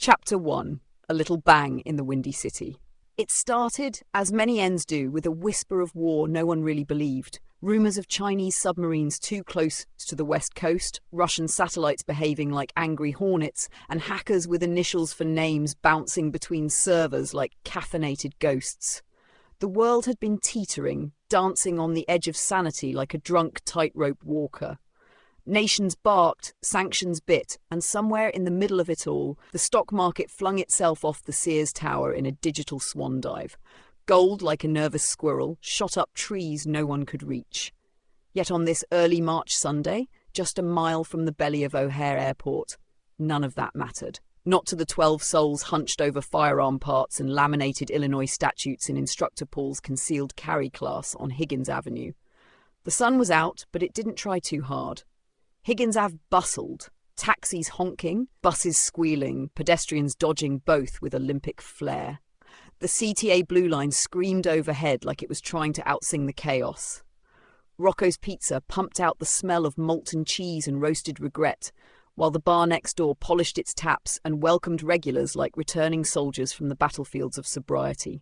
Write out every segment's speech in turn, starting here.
Chapter 1. A Little Bang in the Windy City. It started, as many ends do, with a whisper of war no one really believed. Rumours of Chinese submarines too close to the west coast, Russian satellites behaving like angry hornets, and hackers with initials for names bouncing between servers like caffeinated ghosts. The world had been teetering, dancing on the edge of sanity like a drunk tightrope walker. Nations barked, sanctions bit, and somewhere in the middle of it all, the stock market flung itself off the Sears Tower in a digital swan dive. Gold, like a nervous squirrel, shot up trees no one could reach. Yet on this early March Sunday, just a mile from the belly of O'Hare Airport, none of that mattered. Not to the 12 souls hunched over firearm parts and laminated Illinois statutes in Instructor Paul's concealed carry class on Higgins Avenue. The sun was out, but it didn't try too hard. Higgins Ave bustled, taxis honking, buses squealing, pedestrians dodging both with Olympic flair. The CTA Blue Line screamed overhead like it was trying to outsing the chaos. Rocco's Pizza pumped out the smell of molten cheese and roasted regret, while the bar next door polished its taps and welcomed regulars like returning soldiers from the battlefields of sobriety.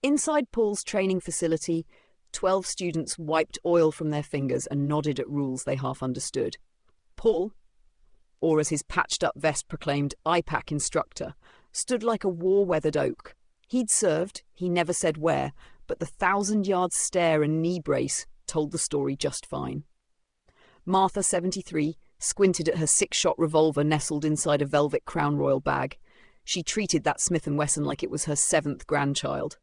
Inside Paul's training facility, 12 students wiped oil from their fingers and nodded at rules they half understood. Paul, or as his patched-up vest proclaimed, Ipac instructor, stood like a war-weathered oak. He'd served, he never said where, but the 1,000-yard stare and knee brace told the story just fine. Martha, 73, squinted at her 6-shot revolver nestled inside a velvet Crown Royal bag. She treated that Smith & Wesson like it was her 7th grandchild.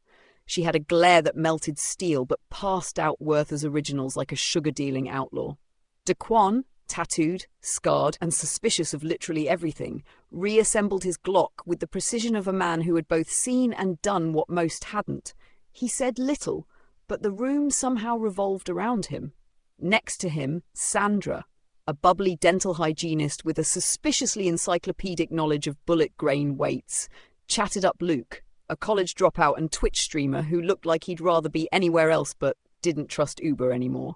She had a glare that melted steel, but passed out Worth as originals like a sugar-dealing outlaw. Daquan, tattooed, scarred, and suspicious of literally everything, reassembled his Glock with the precision of a man who had both seen and done what most hadn't. He said little, but the room somehow revolved around him. Next to him, Sandra, a bubbly dental hygienist with a suspiciously encyclopedic knowledge of bullet grain weights, chatted up Luke, a college dropout and Twitch streamer who looked like he'd rather be anywhere else but didn't trust Uber anymore.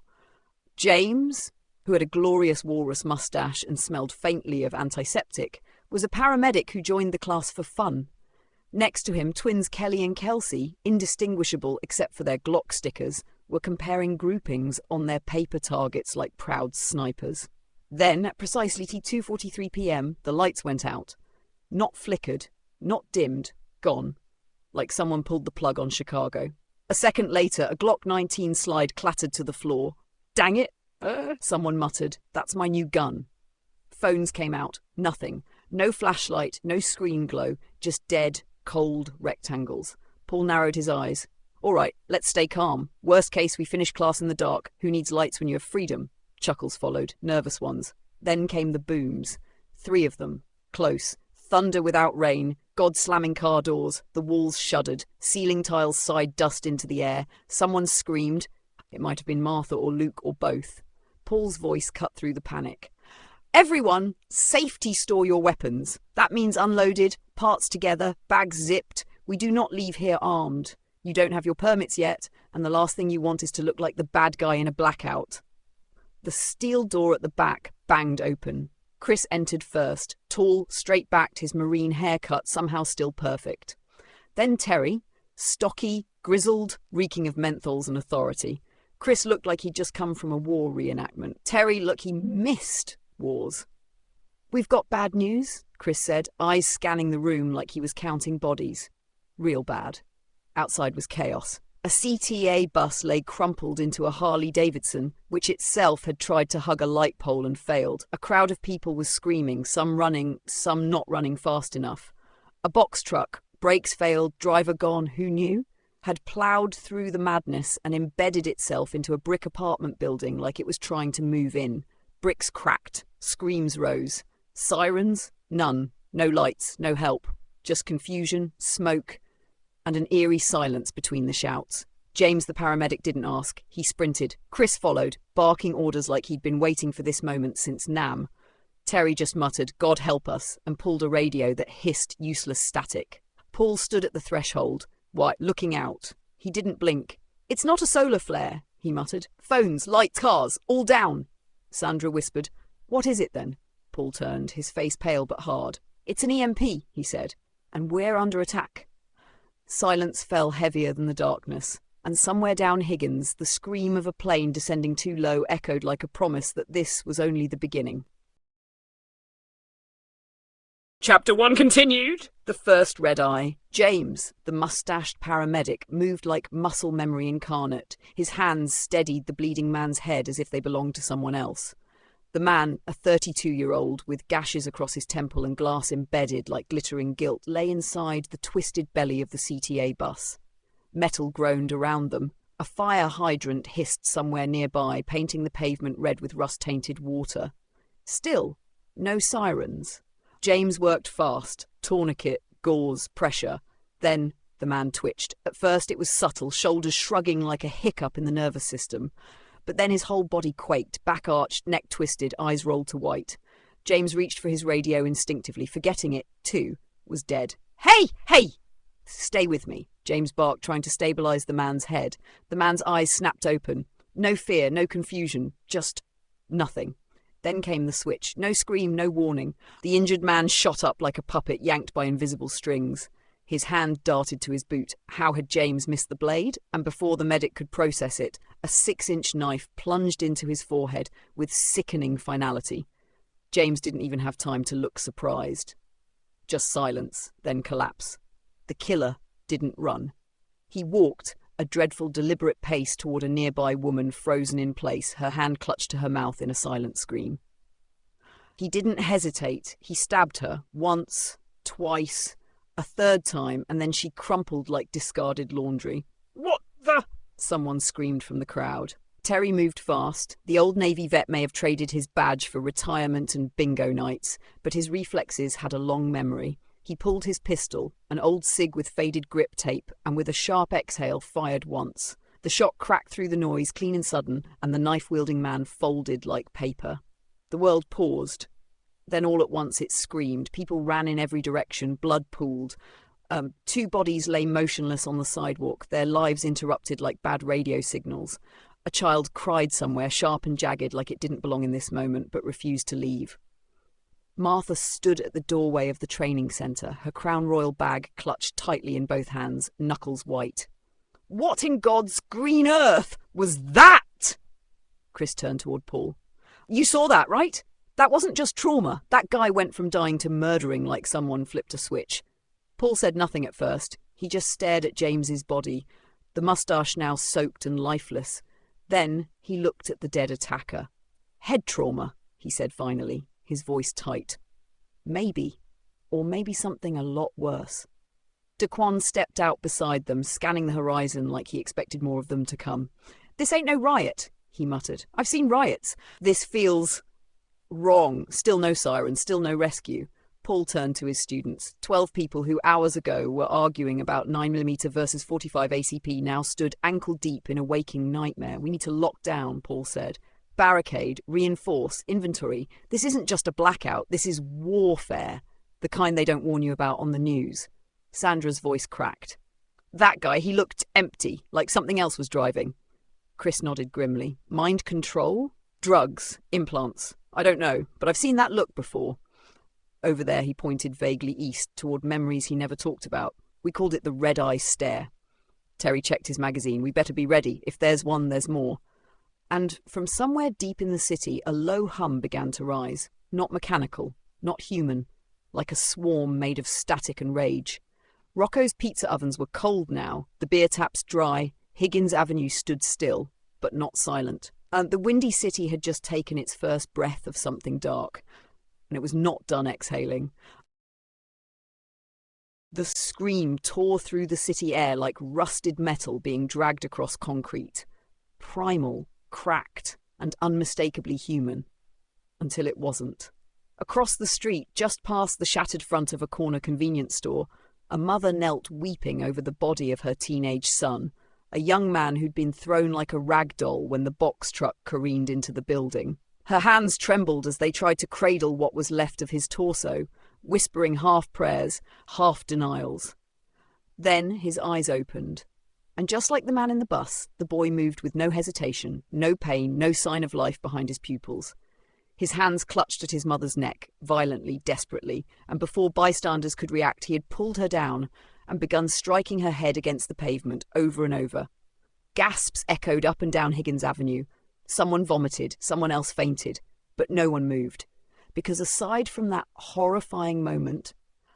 James, who had a glorious walrus mustache and smelled faintly of antiseptic, was a paramedic who joined the class for fun. Next to him, twins Kelly and Kelsey, indistinguishable except for their Glock stickers, were comparing groupings on their paper targets like proud snipers. Then, at precisely 2:43 p.m, the lights went out. Not flickered, not dimmed, gone. Like someone pulled the plug on Chicago. A second later, a Glock 19 slide clattered to the floor. "Dang it!" Someone muttered. "That's my new gun." Phones came out. Nothing. No flashlight, no screen glow, just dead, cold rectangles. Paul narrowed his eyes. "All right, let's stay calm. Worst case, we finish class in the dark. Who needs lights when you have freedom?" Chuckles followed, nervous ones. Then came the booms. 3 of them. Close. Thunder without rain. God slamming car doors. The walls shuddered. Ceiling tiles sighed dust into the air. Someone screamed. It might have been Martha or Luke or both. Paul's voice cut through the panic. "Everyone, safety store your weapons. That means unloaded, parts together, bags zipped. We do not leave here armed. You don't have your permits yet, and the last thing you want is to look like the bad guy in a blackout." The steel door at the back banged open. Chris entered first, tall, straight-backed, his marine haircut somehow still perfect. Then Terry, stocky, grizzled, reeking of menthols and authority. Chris looked like he'd just come from a war reenactment. Terry looked he missed wars. "We've got bad news," Chris said, eyes scanning the room like he was counting bodies. Real bad. Outside was chaos. A CTA bus lay crumpled into a Harley-Davidson, which itself had tried to hug a light pole and failed. A crowd of people was screaming, some running, some not running fast enough. A box truck, brakes failed, driver gone, who knew? Had ploughed through the madness and embedded itself into a brick apartment building like it was trying to move in. Bricks cracked. Screams rose. Sirens? None. No lights. No help. Just confusion, smoke, and an eerie silence between the shouts. James the paramedic didn't ask. He sprinted. Chris followed, barking orders like he'd been waiting for this moment since Nam. Terry just muttered, "God help us," and pulled a radio that hissed useless static. Paul stood at the threshold, looking out. He didn't blink. "It's not a solar flare," he muttered. "Phones, lights, cars, all down." Sandra whispered. "What is it then?" Paul turned, his face pale but hard. "It's an EMP," he said, "and we're under attack." Silence fell heavier than the darkness, and somewhere down Higgins, the scream of a plane descending too low echoed like a promise that this was only the beginning. Chapter 1 continued. The first red eye. James, the mustached paramedic, moved like muscle memory incarnate. His hands steadied the bleeding man's head as if they belonged to someone else. The man, a 32-year-old, with gashes across his temple and glass embedded like glittering gilt, lay inside the twisted belly of the CTA bus. Metal groaned around them. A fire hydrant hissed somewhere nearby, painting the pavement red with rust-tainted water. Still, no sirens. James worked fast. Tourniquet, gauze, pressure. Then the man twitched. At first it was subtle, shoulders shrugging like a hiccup in the nervous system. But then his whole body quaked, back arched, neck twisted, eyes rolled to white. James reached for his radio instinctively, forgetting it, too, was dead. "Hey! Hey! Stay with me," James barked, trying to stabilise the man's head. The man's eyes snapped open. No fear, no confusion, just nothing. Then came the switch. No scream, no warning. The injured man shot up like a puppet yanked by invisible strings. His hand darted to his boot. How had James missed the blade? And before the medic could process it, a 6-inch knife plunged into his forehead with sickening finality. James didn't even have time to look surprised. Just silence, then collapse. The killer didn't run. He walked, a dreadful, deliberate pace toward a nearby woman frozen in place, her hand clutched to her mouth in a silent scream. He didn't hesitate. He stabbed her, once, twice, a third time, and then she crumpled like discarded laundry. "What the?" someone screamed from the crowd. Terry moved fast. The old Navy vet may have traded his badge for retirement and bingo nights, but his reflexes had a long memory. He pulled his pistol, an old cig with faded grip tape, and with a sharp exhale fired once. The shot cracked through the noise, clean and sudden, and the knife-wielding man folded like paper. The world paused. Then all at once it screamed. People ran in every direction, blood pooled. 2 bodies lay motionless on the sidewalk, their lives interrupted like bad radio signals. A child cried somewhere, sharp and jagged, like it didn't belong in this moment, but refused to leave. Martha stood at the doorway of the training centre, her Crown Royal bag clutched tightly in both hands, knuckles white. "What in God's green earth was that?" Chris turned toward Paul. "You saw that, right? That wasn't just trauma. That guy went from dying to murdering like someone flipped a switch." Paul said nothing at first. He just stared at James's body, the moustache now soaked and lifeless. Then he looked at the dead attacker. "Head trauma," he said finally, his voice tight. "Maybe. Or maybe something a lot worse." Daquan stepped out beside them, scanning the horizon like he expected more of them to come. "This ain't no riot," he muttered. "I've seen riots. This feels wrong. Still no sirens, still no rescue." Paul turned to his students. 12 people who hours ago were arguing about 9mm versus 45 ACP now stood ankle-deep in a waking nightmare. "We need to lock down," Paul said. "Barricade, reinforce, inventory. This isn't just a blackout, this is warfare. The kind they don't warn you about on the news." Sandra's voice cracked. "That guy, he looked empty, like something else was driving." Chris nodded grimly. "Mind control? Drugs, implants. I don't know, but I've seen that look before." Over there he pointed vaguely east, toward memories he never talked about. "We called it the red-eye stare." Terry checked his magazine. "We better be ready. If there's one, there's more." And from somewhere deep in the city, a low hum began to rise. Not mechanical, not human, like a swarm made of static and rage. Rocco's pizza ovens were cold now, the beer taps dry, Higgins Avenue stood still, but not silent. The windy city had just taken its first breath of something dark, and it was not done exhaling. The scream tore through the city air like rusted metal being dragged across concrete. Primal, cracked, and unmistakably human. Until it wasn't. Across the street, just past the shattered front of a corner convenience store, a mother knelt weeping over the body of her teenage son, a young man who'd been thrown like a rag doll when the box truck careened into the building. Her hands trembled as they tried to cradle what was left of his torso, whispering half prayers, half denials. Then his eyes opened. And just like the man in the bus, the boy moved with no hesitation, no pain, no sign of life behind his pupils. His hands clutched at his mother's neck, violently, desperately, and before bystanders could react, he had pulled her down and begun striking her head against the pavement over and over. Gasps echoed up and down Higgins Avenue. Someone vomited, someone else fainted, but no one moved, because aside from that horrifying moment,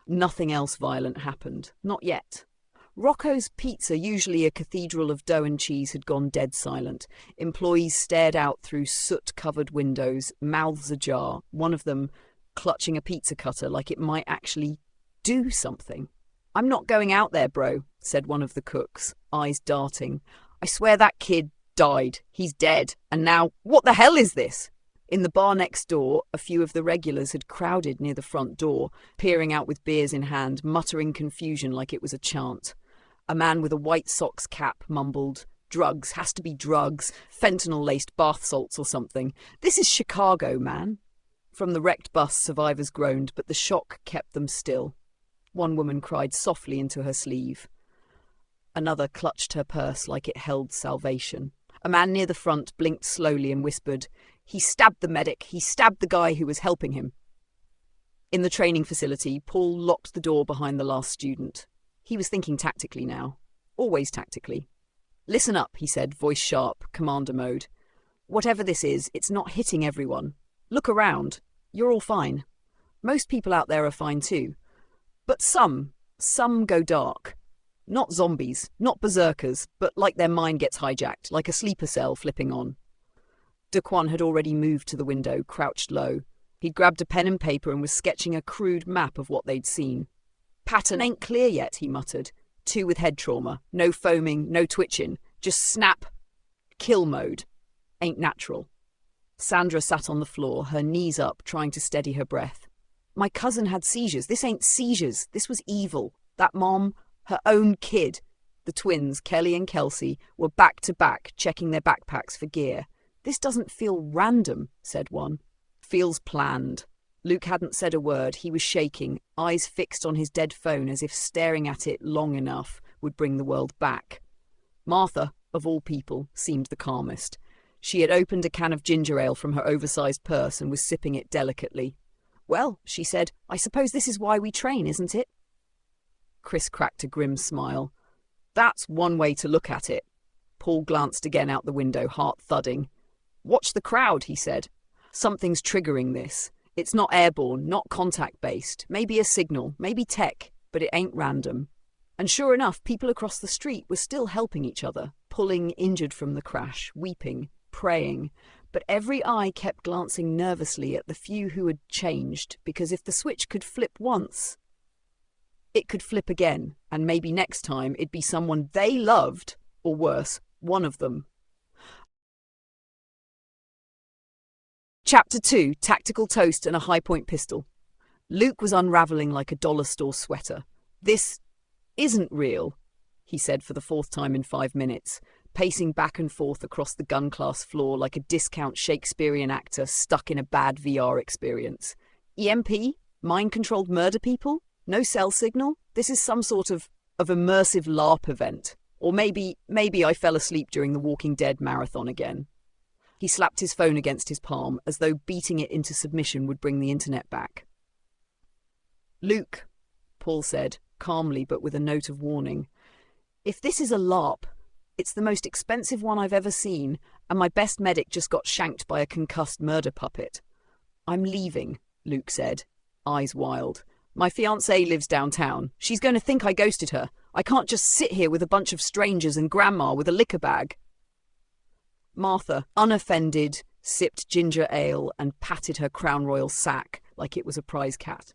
nothing else violent happened. Not yet. Rocco's Pizza, usually a cathedral of dough and cheese, had gone dead silent. Employees stared out through soot-covered windows, mouths ajar, one of them clutching a pizza cutter like it might actually do something. "I'm not going out there, bro," said one of the cooks, eyes darting. "I swear that kid died. He's dead. And now, what the hell is this?" In the bar next door, a few of the regulars had crowded near the front door, peering out with beers in hand, muttering confusion like it was a chant. A man with a White Sox cap mumbled, "Drugs, has to be drugs, fentanyl-laced bath salts or something. This is Chicago, man." From the wrecked bus, survivors groaned, but the shock kept them still. One woman cried softly into her sleeve. Another clutched her purse like it held salvation. A man near the front blinked slowly and whispered, "He stabbed the medic. He stabbed the guy who was helping him." In the training facility, Paul locked the door behind the last student. He was thinking tactically now. Always tactically. "Listen up," he said, voice sharp, commander mode. "Whatever this is, it's not hitting everyone. Look around. You're all fine. Most people out there are fine too. But some go dark. Not zombies, not berserkers, but like their mind gets hijacked, like a sleeper cell flipping on." Daquan had already moved to the window, crouched low. He'd grabbed a pen and paper and was sketching a crude map of what they'd seen. "Pattern ain't clear yet," he muttered. "Two with head trauma. No foaming, no twitching. Just snap. Kill mode. Ain't natural." Sandra sat on the floor, her knees up, trying to steady her breath. "My cousin had seizures. This ain't seizures. This was evil. That mom, her own kid." The twins, Kelly and Kelsey, were back to back, checking their backpacks for gear. "This doesn't feel random," said one. "Feels planned." Luke hadn't said a word. He was shaking, eyes fixed on his dead phone as if staring at it long enough would bring the world back. Martha, of all people, seemed the calmest. She had opened a can of ginger ale from her oversized purse and was sipping it delicately. "Well," she said, "I suppose this is why we train, isn't it?" Chris cracked a grim smile. "That's one way to look at it." Paul glanced again out the window, heart thudding. "Watch the crowd," he said. "Something's triggering this. It's not airborne, not contact-based. Maybe a signal, maybe tech, but it ain't random." And sure enough, people across the street were still helping each other, pulling injured from the crash, weeping, praying. But every eye kept glancing nervously at the few who had changed, because if the switch could flip once, it could flip again, and maybe next time it'd be someone they loved, or worse, one of them. Chapter 2, Tactical Toast and a High-Point Pistol. Luke was unravelling like a dollar store sweater. "This isn't real," he said for the fourth time in 5 minutes, pacing back and forth across the gun class floor like a discount Shakespearean actor stuck in a bad VR experience. "EMP? Mind-controlled murder people? No cell signal? This is some sort of immersive LARP event. Or maybe I fell asleep during the Walking Dead marathon again." He slapped his phone against his palm, as though beating it into submission would bring the internet back. "Luke," Paul said, calmly but with a note of warning, "if this is a LARP, it's the most expensive one I've ever seen, and my best medic just got shanked by a concussed murder puppet." "I'm leaving," Luke said, eyes wild. "My fiancée lives downtown. She's going to think I ghosted her. I can't just sit here with a bunch of strangers and Grandma with a liquor bag." Martha, unoffended, sipped ginger ale and patted her Crown Royal sack like it was a prize cat.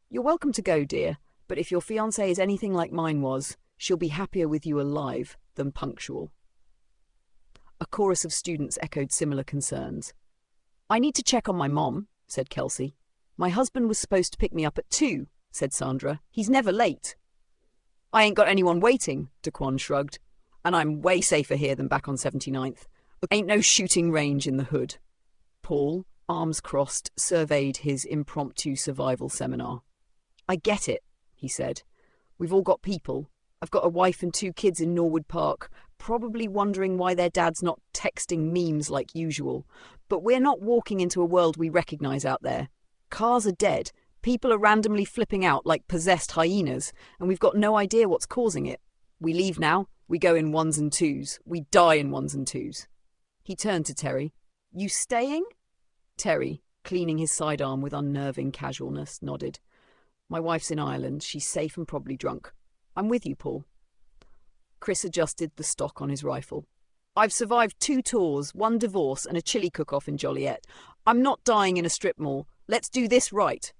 "You're welcome to go, dear, but if your fiancée is anything like mine was, she'll be happier with you alive than punctual." A chorus of students echoed similar concerns. "I need to check on my mom," said Kelsey. "My husband was supposed to pick me up at 2, said Sandra. "He's never late." "I ain't got anyone waiting," Daquan shrugged. "And I'm way safer here than back on 79th. Ain't no shooting range in the hood." Paul, arms crossed, surveyed his impromptu survival seminar. "I get it," he said. "We've all got people. I've got a wife and 2 kids in Norwood Park, probably wondering why their dad's not texting memes like usual. But we're not walking into a world we recognise out there. Cars are dead, people are randomly flipping out like possessed hyenas, and we've got no idea what's causing it. We leave now, we go in ones and twos, we die in ones and twos. He turned to Terry. You staying? Terry, cleaning his sidearm with unnerving casualness, nodded. My wife's in Ireland, she's safe and probably drunk. I'm with you, Paul. Chris adjusted the stock on his rifle. I've survived 2 tours, 1 divorce and a chili cook-off in Joliet. I'm not dying in a strip mall. Let's do this right.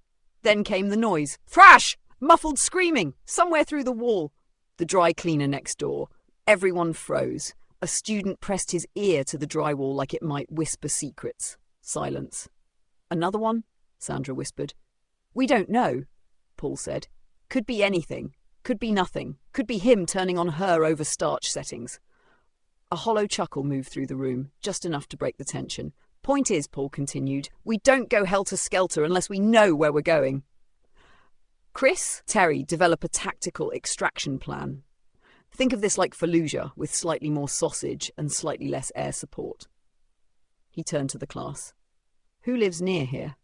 Then came the noise. Thrash! Muffled screaming! Somewhere through the wall. The dry cleaner next door. Everyone froze. A student pressed his ear to the drywall like it might whisper secrets. Silence. Another one? Sandra whispered. We don't know, Paul said. Could be anything. Could be nothing. Could be him turning on her over starch settings. A hollow chuckle moved through the room, just enough to break the tension. Point is, Paul continued, we don't go helter-skelter unless we know where we're going. Chris, Terry develop a tactical extraction plan. Think of this like Fallujah, with slightly more sausage and slightly less air support. He turned to the class. Who lives near here?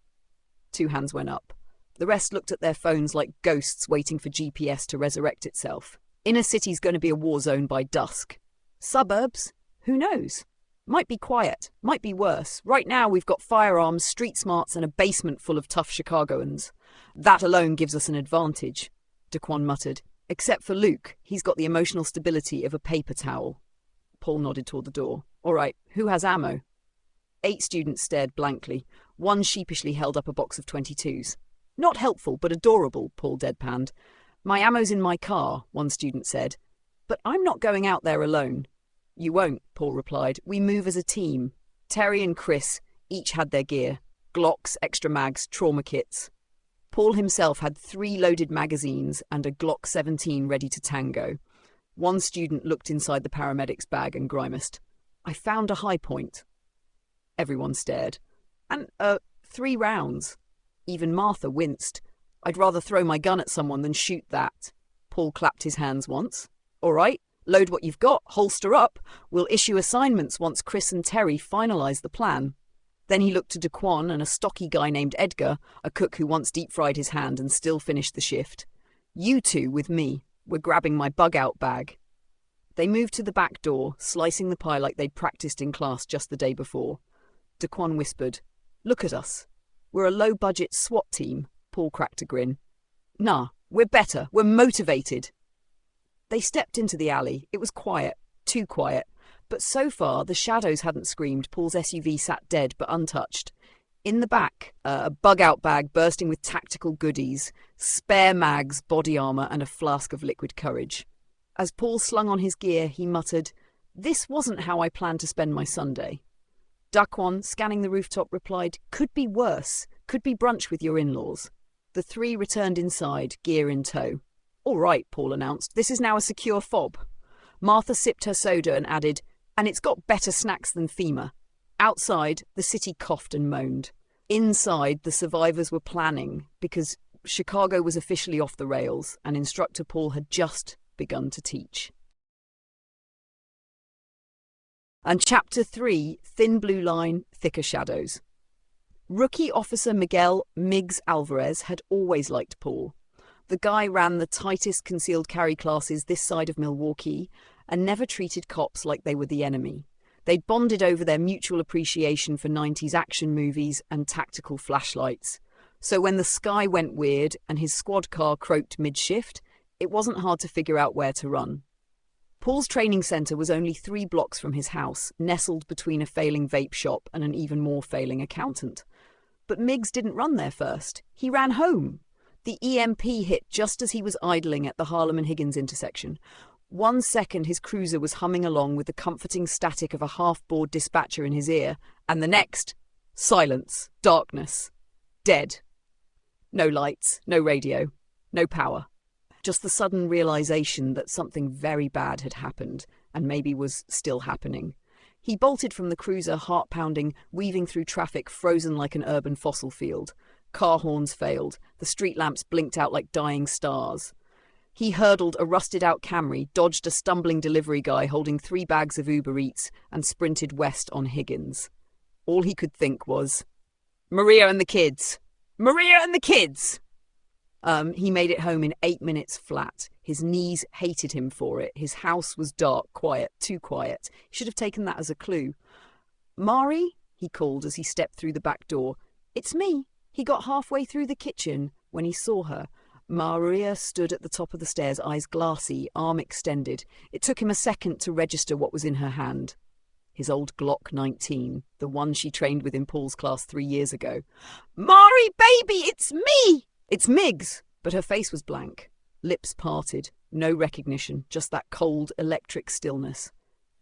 2 hands went up. The rest looked at their phones like ghosts waiting for GPS to resurrect itself. Inner city's going to be a war zone by dusk. Suburbs? Who knows? Might be quiet, might be worse. Right now we've got firearms, street smarts and a basement full of tough Chicagoans. That alone gives us an advantage, Daquan muttered. Except for Luke, he's got the emotional stability of a paper towel. Paul nodded toward the door. All right, who has ammo? 8 students stared blankly. 1 sheepishly held up a box of 22s. Not helpful, but adorable, Paul deadpanned. My ammo's in my car, 1 student said. But I'm not going out there alone. You won't, Paul replied. We move as a team. Terry and Chris each had their gear. Glocks, extra mags, trauma kits. Paul himself had 3 loaded magazines and a Glock 17 ready to tango. 1 student looked inside the paramedic's bag and grimaced. I found a high point. Everyone stared. And, 3 rounds. Even Martha winced. I'd rather throw my gun at someone than shoot that. Paul clapped his hands once. All right, load what you've got, holster up. We'll issue assignments once Chris and Terry finalise the plan. Then he looked to Daquan and a stocky guy named Edgar, a cook who once deep-fried his hand and still finished the shift. You 2 with me. We're grabbing my bug-out bag. They moved to the back door, slicing the pie like they'd practised in class just the day before. Daquan whispered, Look at us. We're a low-budget SWAT team. Paul cracked a grin. Nah, we're better. We're motivated. They stepped into the alley. It was quiet. Too quiet. But so far, the shadows hadn't screamed. Paul's SUV sat dead but untouched. In the back, a bug-out bag bursting with tactical goodies, spare mags, body armour and a flask of liquid courage. As Paul slung on his gear, he muttered, This wasn't how I planned to spend my Sunday. Daquan, scanning the rooftop, replied, Could be worse. Could be brunch with your in-laws. The 3 returned inside, gear in tow. All right, Paul announced. This is now a secure fob. Martha sipped her soda and added, And it's got better snacks than FEMA. Outside, the city coughed and moaned. Inside, the survivors were planning, because Chicago was officially off the rails, and instructor Paul had just begun to teach. And Chapter 3, Thin Blue Line, Thicker Shadows. Rookie officer Miguel Miggs Alvarez had always liked Paul. The guy ran the tightest concealed carry classes this side of Milwaukee and never treated cops like they were the enemy. They'd bonded over their mutual appreciation for 90s action movies and tactical flashlights. So when the sky went weird and his squad car croaked mid-shift, it wasn't hard to figure out where to run. Paul's training centre was only 3 blocks from his house, nestled between a failing vape shop and an even more failing accountant. But Miggs didn't run there first. He ran home. The EMP hit just as he was idling at the Harlem and Higgins intersection. 1 second his cruiser was humming along with the comforting static of a half-bored dispatcher in his ear, and the next, silence, darkness, dead. No lights, no radio, no power. Just the sudden realisation that something very bad had happened, and maybe was still happening. He bolted from the cruiser, heart-pounding, weaving through traffic frozen like an urban fossil field. Car horns failed. The street lamps blinked out like dying stars. He hurdled a rusted-out Camry, dodged a stumbling delivery guy holding 3 bags of Uber Eats, and sprinted west on Higgins. All he could think was, Maria and the kids! Maria and the kids! He made it home in 8 minutes flat. His knees hated him for it. His house was dark, quiet, too quiet. He should have taken that as a clue. Mari, he called as he stepped through the back door. It's me. He got halfway through the kitchen when he saw her. Maria stood at the top of the stairs, eyes glassy, arm extended. It took him a second to register what was in her hand. His old Glock 19, the one she trained with in Paul's class 3 years ago. Mari, baby, it's me! It's Miggs, but her face was blank. Lips parted, no recognition, just that cold, electric stillness.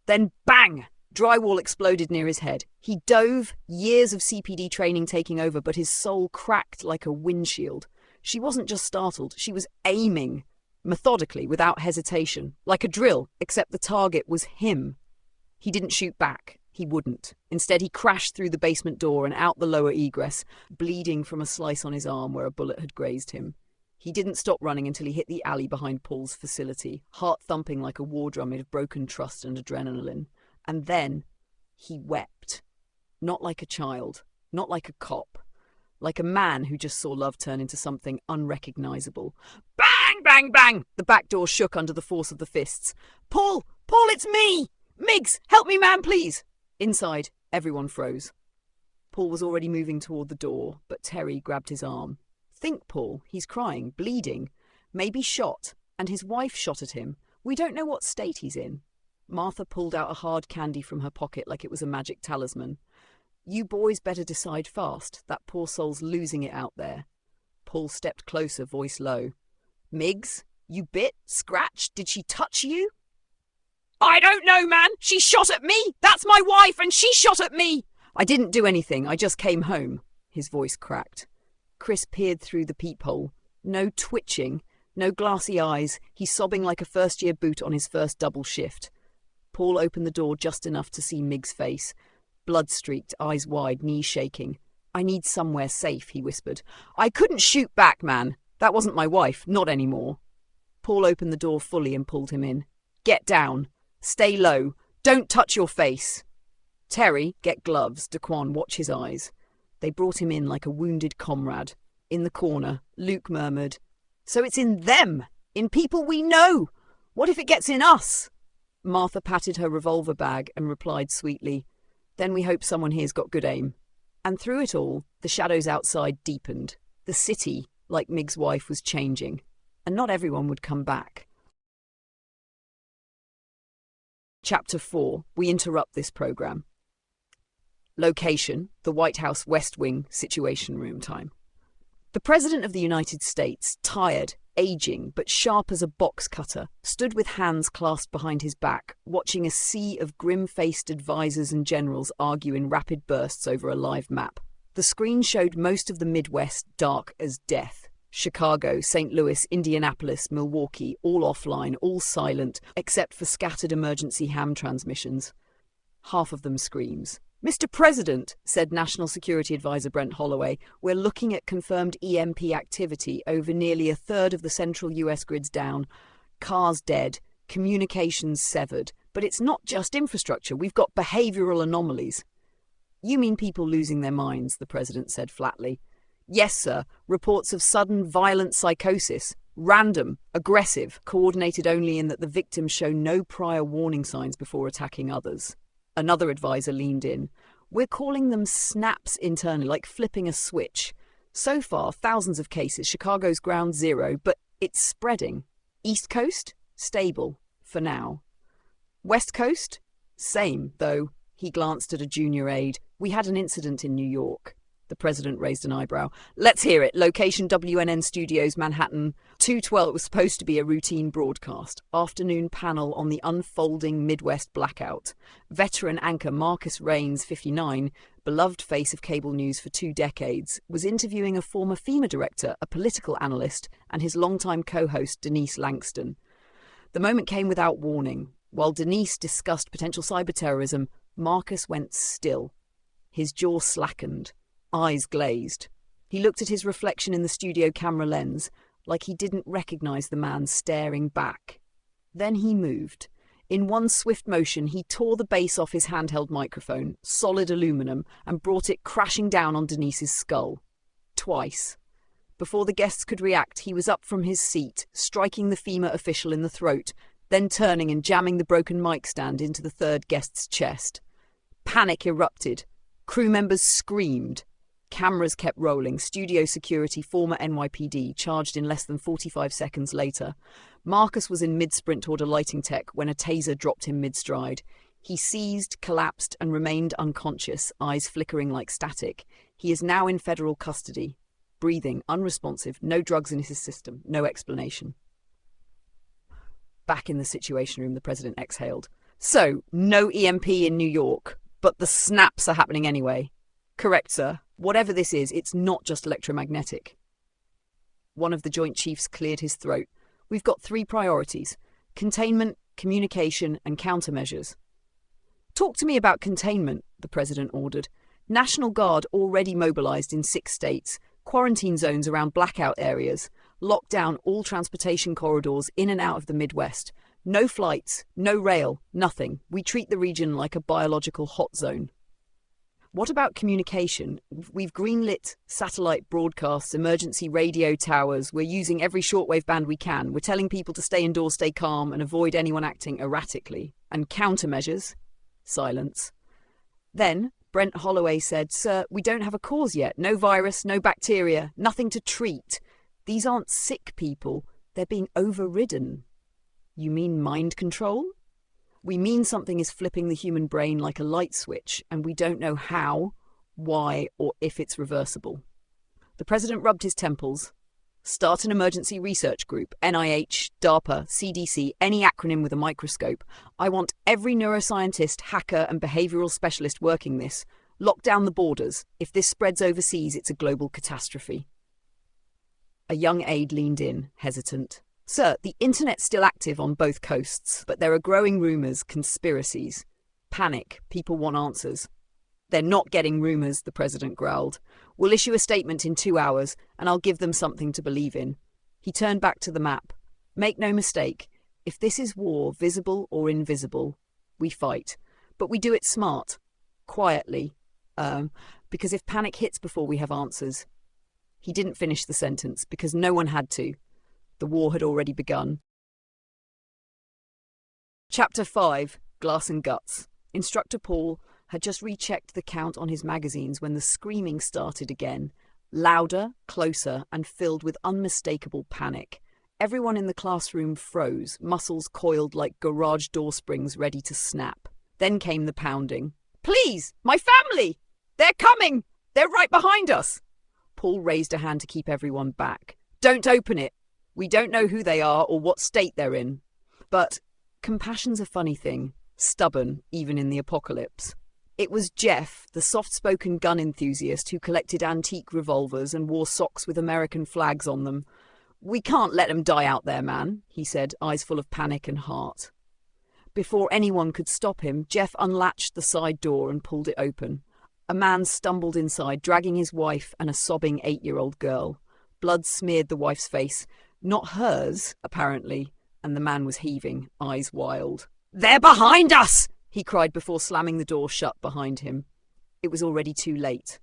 Then bang! Drywall exploded near his head. He dove, years of CPD training taking over, but his soul cracked like a windshield. She wasn't just startled, she was aiming, methodically, without hesitation, like a drill, except the target was him. He didn't shoot back. He wouldn't. Instead, he crashed through the basement door and out the lower egress, bleeding from a slice on his arm where a bullet had grazed him. He didn't stop running until he hit the alley behind Paul's facility, heart thumping like a war drum made of broken trust and adrenaline. And then he wept. Not like a child, not like a cop, like a man who just saw love turn into something unrecognizable. Bang, bang, bang! The back door shook under the force of the fists. Paul, it's me! Miggs, help me, man, please! Inside, everyone froze. Paul was already moving toward the door, but Terry grabbed his arm. Think, Paul, he's crying, bleeding, maybe shot, and his wife shot at him. We don't know what state he's in. Martha pulled out a hard candy from her pocket like it was a magic talisman. You boys better decide fast. That poor soul's losing it out there. Paul stepped closer, voice low. Miggs, you bit? Scratched? Did she touch you? I don't know, man. She shot at me. That's my wife, and she shot at me. I didn't do anything. I just came home. His voice cracked. Chris peered through the peephole. No twitching, no glassy eyes. He's sobbing like a first-year boot on his first double shift. Paul opened the door just enough to see Miggs' face. Blood-streaked, eyes wide, knees shaking. I need somewhere safe, he whispered. I couldn't shoot back, man. That wasn't my wife. Not anymore. Paul opened the door fully and pulled him in. Get down. Stay low. Don't touch your face. Terry, get gloves. Daquan, watch his eyes. They brought him in like a wounded comrade. In the corner, Luke murmured, So it's in them, in people we know. What if it gets in us? Martha patted her revolver bag and replied sweetly, Then we hope someone here's got good aim. And through it all, the shadows outside deepened. The city, like Miggs' wife, was changing. And not everyone would come back. Chapter 4. We interrupt this program. Location, the White House West Wing Situation Room time. The President of the United States, tired, aging, but sharp as a box cutter, stood with hands clasped behind his back, watching a sea of grim-faced advisors and generals argue in rapid bursts over a live map. The screen showed most of the Midwest dark as death. Chicago, St. Louis, Indianapolis, Milwaukee, all offline, all silent, except for scattered emergency ham transmissions. Half of them screams. Mr. President, said National Security Advisor Brent Holloway, we're looking at confirmed EMP activity over nearly a third of the central US grids down. Cars dead, communications severed. But it's not just infrastructure, we've got behavioural anomalies. You mean people losing their minds, the President said flatly. Yes, sir. Reports of sudden, violent psychosis. Random, aggressive, coordinated only in that the victims show no prior warning signs before attacking others. Another advisor leaned in. We're calling them snaps internally, like flipping a switch. So far, thousands of cases. Chicago's ground zero, but it's spreading. East Coast? Stable, for now. West Coast? Same, though. He glanced at a junior aide. We had an incident in New York. The President raised an eyebrow. Let's hear it. Location WNN Studios, Manhattan. 2:12. It was supposed to be a routine broadcast. Afternoon panel on the unfolding Midwest blackout. Veteran anchor Marcus Raines, 59, beloved face of cable news for 2 decades, was interviewing a former FEMA director, a political analyst, and his longtime co-host Denise Langston. The moment came without warning. While Denise discussed potential cyberterrorism, Marcus went still. His jaw slackened. Eyes glazed. He looked at his reflection in the studio camera lens. like he didn't recognize the man staring back. Then he moved. In one swift motion, he tore the base off his handheld microphone, solid aluminum, and brought it crashing down on Denise's skull. Twice. Before the guests could react, he was up from his seat, striking the FEMA official in the throat, then turning and jamming the broken mic stand into the third guest's chest. Panic erupted. Crew members screamed. Cameras kept rolling. Studio security, former NYPD, charged in less than 45 seconds later. Marcus was in mid-sprint toward a lighting tech when a taser dropped him mid-stride. He seized, collapsed, and remained unconscious, eyes flickering like static. He is now in federal custody. Breathing, unresponsive, no drugs in his system, no explanation. Back in the Situation Room, the president exhaled. So, no EMP in New York, but the snaps are happening anyway. Correct, sir. Whatever this is, it's not just electromagnetic. One of the Joint Chiefs cleared his throat. We've got 3 priorities: containment, communication, and countermeasures. Talk to me about containment, the president ordered. National Guard already mobilized in 6 states, quarantine zones around blackout areas, locked down all transportation corridors in and out of the Midwest. No flights, no rail, nothing. We treat the region like a biological hot zone. What about communication? We've greenlit satellite broadcasts, emergency radio towers. We're using every shortwave band we can. We're telling people to stay indoors, stay calm, and avoid anyone acting erratically. And countermeasures? Silence. Then Brent Holloway said, Sir, we don't have a cause yet. No virus, no bacteria, nothing to treat. These aren't sick people. They're being overridden. You mean mind control? We mean something is flipping the human brain like a light switch, and we don't know how, why, or if it's reversible. The president rubbed his temples. Start an emergency research group, NIH, DARPA, CDC, any acronym with a microscope. I want every neuroscientist, hacker, and behavioral specialist working this. Lock down the borders. If this spreads overseas, it's a global catastrophe. A young aide leaned in, hesitant. Sir, the internet's still active on both coasts, but there are growing rumours, conspiracies. Panic. People want answers. They're not getting rumours, the president growled. We'll issue a statement in 2 hours, and I'll give them something to believe in. He turned back to the map. Make no mistake, if this is war, visible or invisible, we fight. But we do it smart, quietly, because if panic hits before we have answers. He didn't finish the sentence, because no one had to. The war had already begun. Chapter 5, Glass and Guts. Instructor Paul had just rechecked the count on his magazines when the screaming started again, louder, closer, and filled with unmistakable panic. Everyone in the classroom froze, muscles coiled like garage door springs ready to snap. Then came the pounding. Please, my family! They're coming! They're right behind us! Paul raised a hand to keep everyone back. Don't open it! We don't know who they are or what state they're in. But compassion's a funny thing, stubborn even in the apocalypse. It was Jeff, the soft-spoken gun enthusiast who collected antique revolvers and wore socks with American flags on them. We can't let them die out there, man, he said, eyes full of panic and heart. Before anyone could stop him, Jeff unlatched the side door and pulled it open. A man stumbled inside, dragging his wife and a sobbing 8-year-old girl. Blood smeared the wife's face. Not hers, apparently, and the man was heaving, eyes wild. They're behind us! He cried before slamming the door shut behind him. It was already too late.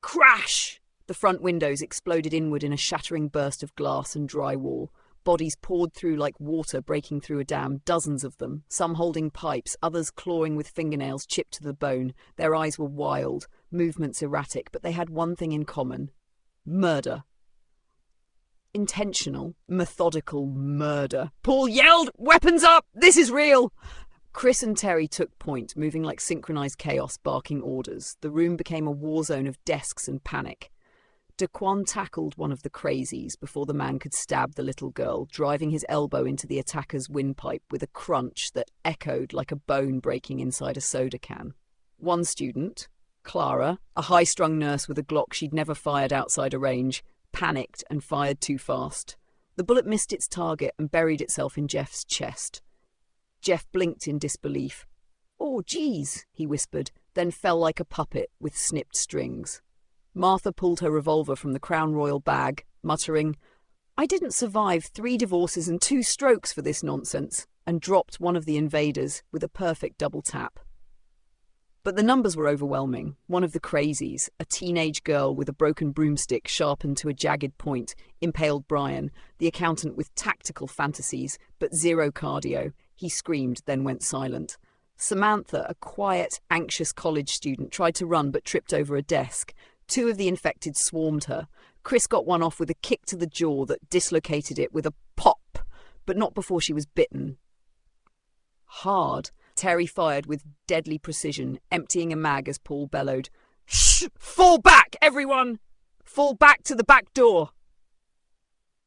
Crash! The front windows exploded inward in a shattering burst of glass and drywall. Bodies poured through like water breaking through a dam, dozens of them, some holding pipes, others clawing with fingernails chipped to the bone. Their eyes were wild, movements erratic, but they had one thing in common. Murder. Intentional, methodical murder. Paul yelled, "Weapons up! This is real!" Chris and Terry took point, moving like synchronized chaos, barking orders. The room became a war zone of desks and panic. Daquan tackled one of the crazies before the man could stab the little girl, driving his elbow into the attacker's windpipe with a crunch that echoed like a bone breaking inside a soda can. One student, Clara, a high-strung nurse with a Glock she'd never fired outside a range, panicked and fired too fast. The bullet missed its target and buried itself in Jeff's chest. Jeff blinked in disbelief. "Oh, geez," he whispered, then fell like a puppet with snipped strings. Martha pulled her revolver from the Crown Royal bag, muttering, I didn't survive 3 divorces and 2 strokes for this nonsense, and dropped one of the invaders with a perfect double tap. But the numbers were overwhelming. One of the crazies, a teenage girl with a broken broomstick sharpened to a jagged point, impaled Brian, the accountant with tactical fantasies, but zero cardio. He screamed, then went silent. Samantha, a quiet, anxious college student, tried to run but tripped over a desk. 2 of the infected swarmed her. Chris got one off with a kick to the jaw that dislocated it with a pop, but not before she was bitten. Hard. Terry fired with deadly precision, emptying a mag as Paul bellowed, "Shh! Fall back, everyone! Fall back to the back door!"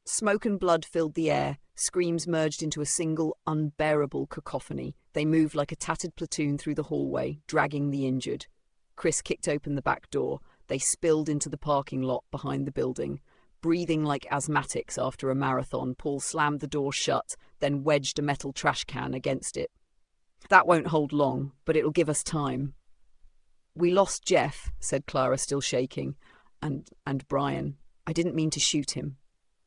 Smoke and blood filled the air. Screams merged into a single, unbearable cacophony. They moved like a tattered platoon through the hallway, dragging the injured. Chris kicked open the back door. They spilled into the parking lot behind the building. Breathing like asthmatics after a marathon, Paul slammed the door shut, then wedged a metal trash can against it. "That won't hold long, but it'll give us time." "We lost Jeff," said Clara, still shaking. And Brian. "I didn't mean to shoot him."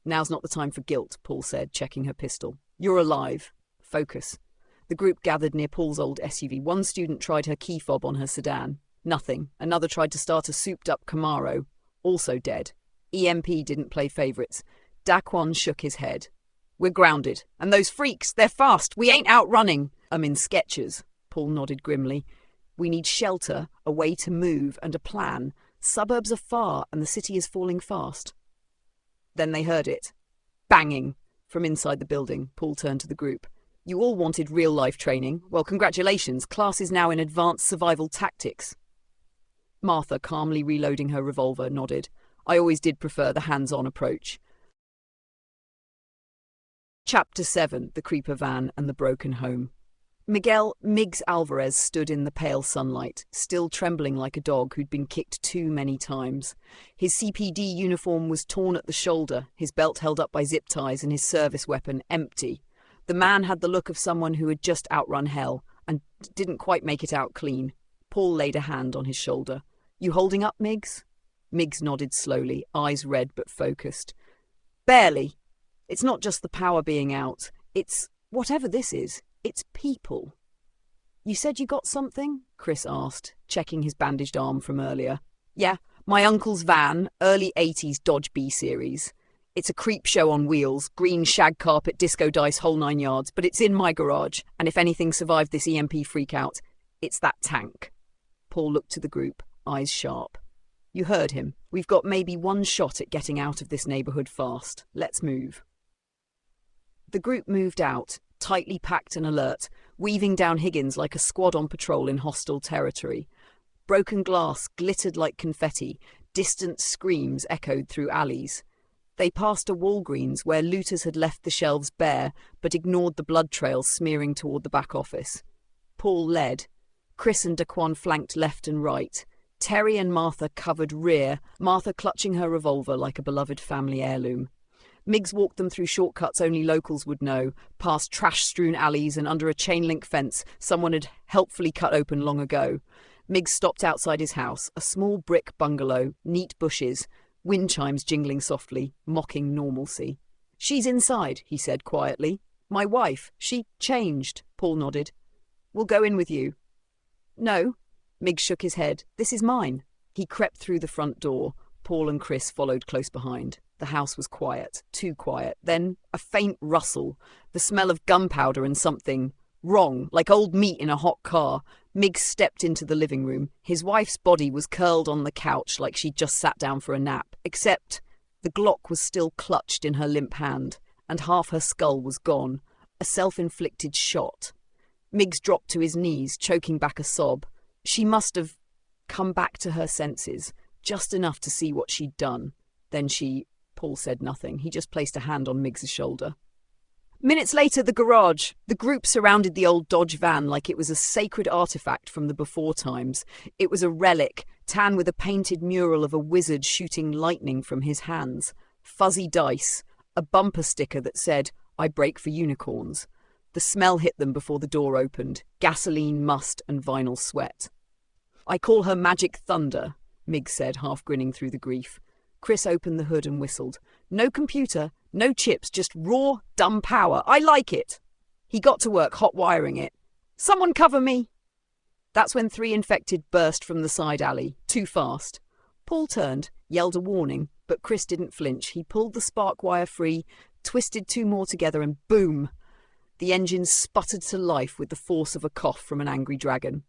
"Now's not the time for guilt," Paul said, checking her pistol. "You're alive. Focus." The group gathered near Paul's old SUV. One student tried her key fob on her sedan. Nothing. Another tried to start a souped-up Camaro. Also dead. EMP didn't play favourites. Daquan shook his head. "We're grounded. And those freaks, they're fast. We ain't outrunning." "I'm in Skechers," Paul nodded grimly. "We need shelter, a way to move, and a plan. Suburbs are far, and the city is falling fast." Then they heard it. Banging. From inside the building, Paul turned to the group. "You all wanted real-life training. Well, congratulations. Class is now in advanced survival tactics." Martha, calmly reloading her revolver, nodded. "I always did prefer the hands-on approach." Chapter 7, The Creeper Van and the Broken Home. Miguel Miggs Alvarez stood in the pale sunlight, still trembling like a dog who'd been kicked too many times. His CPD uniform was torn at the shoulder, his belt held up by zip ties and his service weapon empty. The man had the look of someone who had just outrun hell and didn't quite make it out clean. Paul laid a hand on his shoulder. "You holding up, Miggs?" Miggs nodded slowly, eyes red but focused. "Barely. It's not just the power being out. It's whatever this is. It's people." "You said you got something?" Chris asked, checking his bandaged arm from earlier. "Yeah, my uncle's van, early 80s Dodge B-Series. It's a creep show on wheels, green shag carpet, disco dice, whole 9 yards, but it's in my garage, and if anything survived this EMP freakout, it's that tank." Paul looked to the group, eyes sharp. "You heard him. We've got maybe one shot at getting out of this neighborhood fast. Let's move." The group moved out, tightly packed and alert, weaving down Higgins like a squad on patrol in hostile territory. Broken glass glittered like confetti, distant screams echoed through alleys. They passed a Walgreens where looters had left the shelves bare, but ignored the blood trail smearing toward the back office. Paul led. Chris and Daquan flanked left and right. Terry and Martha covered rear, Martha clutching her revolver like a beloved family heirloom. Miggs walked them through shortcuts only locals would know, past trash-strewn alleys and under a chain-link fence someone had helpfully cut open long ago. Miggs stopped outside his house, a small brick bungalow, neat bushes, wind chimes jingling softly, mocking normalcy. "She's inside," he said quietly. "My wife. She changed," Paul nodded. "We'll go in with you." "No." Miggs shook his head. "This is mine." He crept through the front door. Paul and Chris followed close behind. The house was quiet, too quiet. Then a faint rustle, the smell of gunpowder and something wrong, like old meat in a hot car. Miggs stepped into the living room. His wife's body was curled on the couch like she'd just sat down for a nap, except the Glock was still clutched in her limp hand, and half her skull was gone, a self-inflicted shot. Miggs dropped to his knees, choking back a sob. She must have come back to her senses, just enough to see what she'd done. Then Paul said nothing. He just placed a hand on Miggs's shoulder. Minutes later, the garage. The group surrounded the old Dodge van like it was a sacred artifact from the before times. It was a relic, tan with a painted mural of a wizard shooting lightning from his hands. Fuzzy dice. A bumper sticker that said, "I break for unicorns." The smell hit them before the door opened. Gasoline, must, and vinyl sweat. "I call her Magic Thunder," Miggs said, half grinning through the grief. Chris opened the hood and whistled. "No computer, No chips, just raw, dumb power. I like it. He got to work hot wiring it. Someone cover me. That's when 3 infected burst from the side alley, too fast. Paul turned, yelled a warning, but Chris didn't flinch. He pulled the spark wire free, twisted 2 more together, and boom! The engine sputtered to life with the force of a cough from an angry dragon.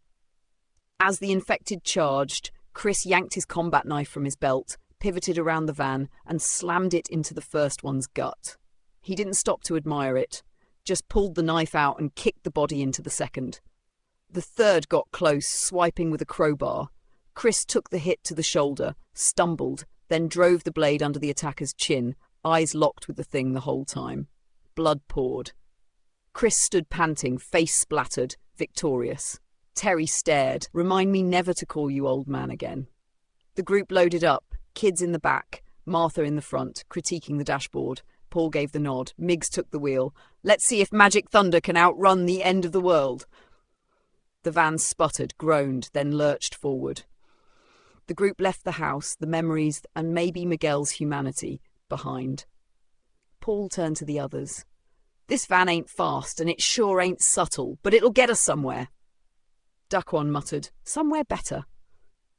As the infected charged, Chris yanked his combat knife from his belt, pivoted around the van, and slammed it into the first one's gut. He didn't stop to admire it, just pulled the knife out and kicked the body into the second. The third got close, swiping with a crowbar. Chris took the hit to the shoulder, stumbled, then drove the blade under the attacker's chin, eyes locked with the thing the whole time. Blood poured. Chris stood panting, face splattered, victorious. Terry stared. Remind me never to call you old man again. The group loaded up, kids in the back, Martha in the front, critiquing the dashboard. Paul gave the nod. Miggs took the wheel. Let's see if magic thunder can outrun the end of the world. The van sputtered, groaned, then lurched forward. The group left the house, the memories, and maybe Miguel's humanity, behind. Paul turned to the others. This van ain't fast, and it sure ain't subtle, but it'll get us somewhere. Duckwan muttered, somewhere better.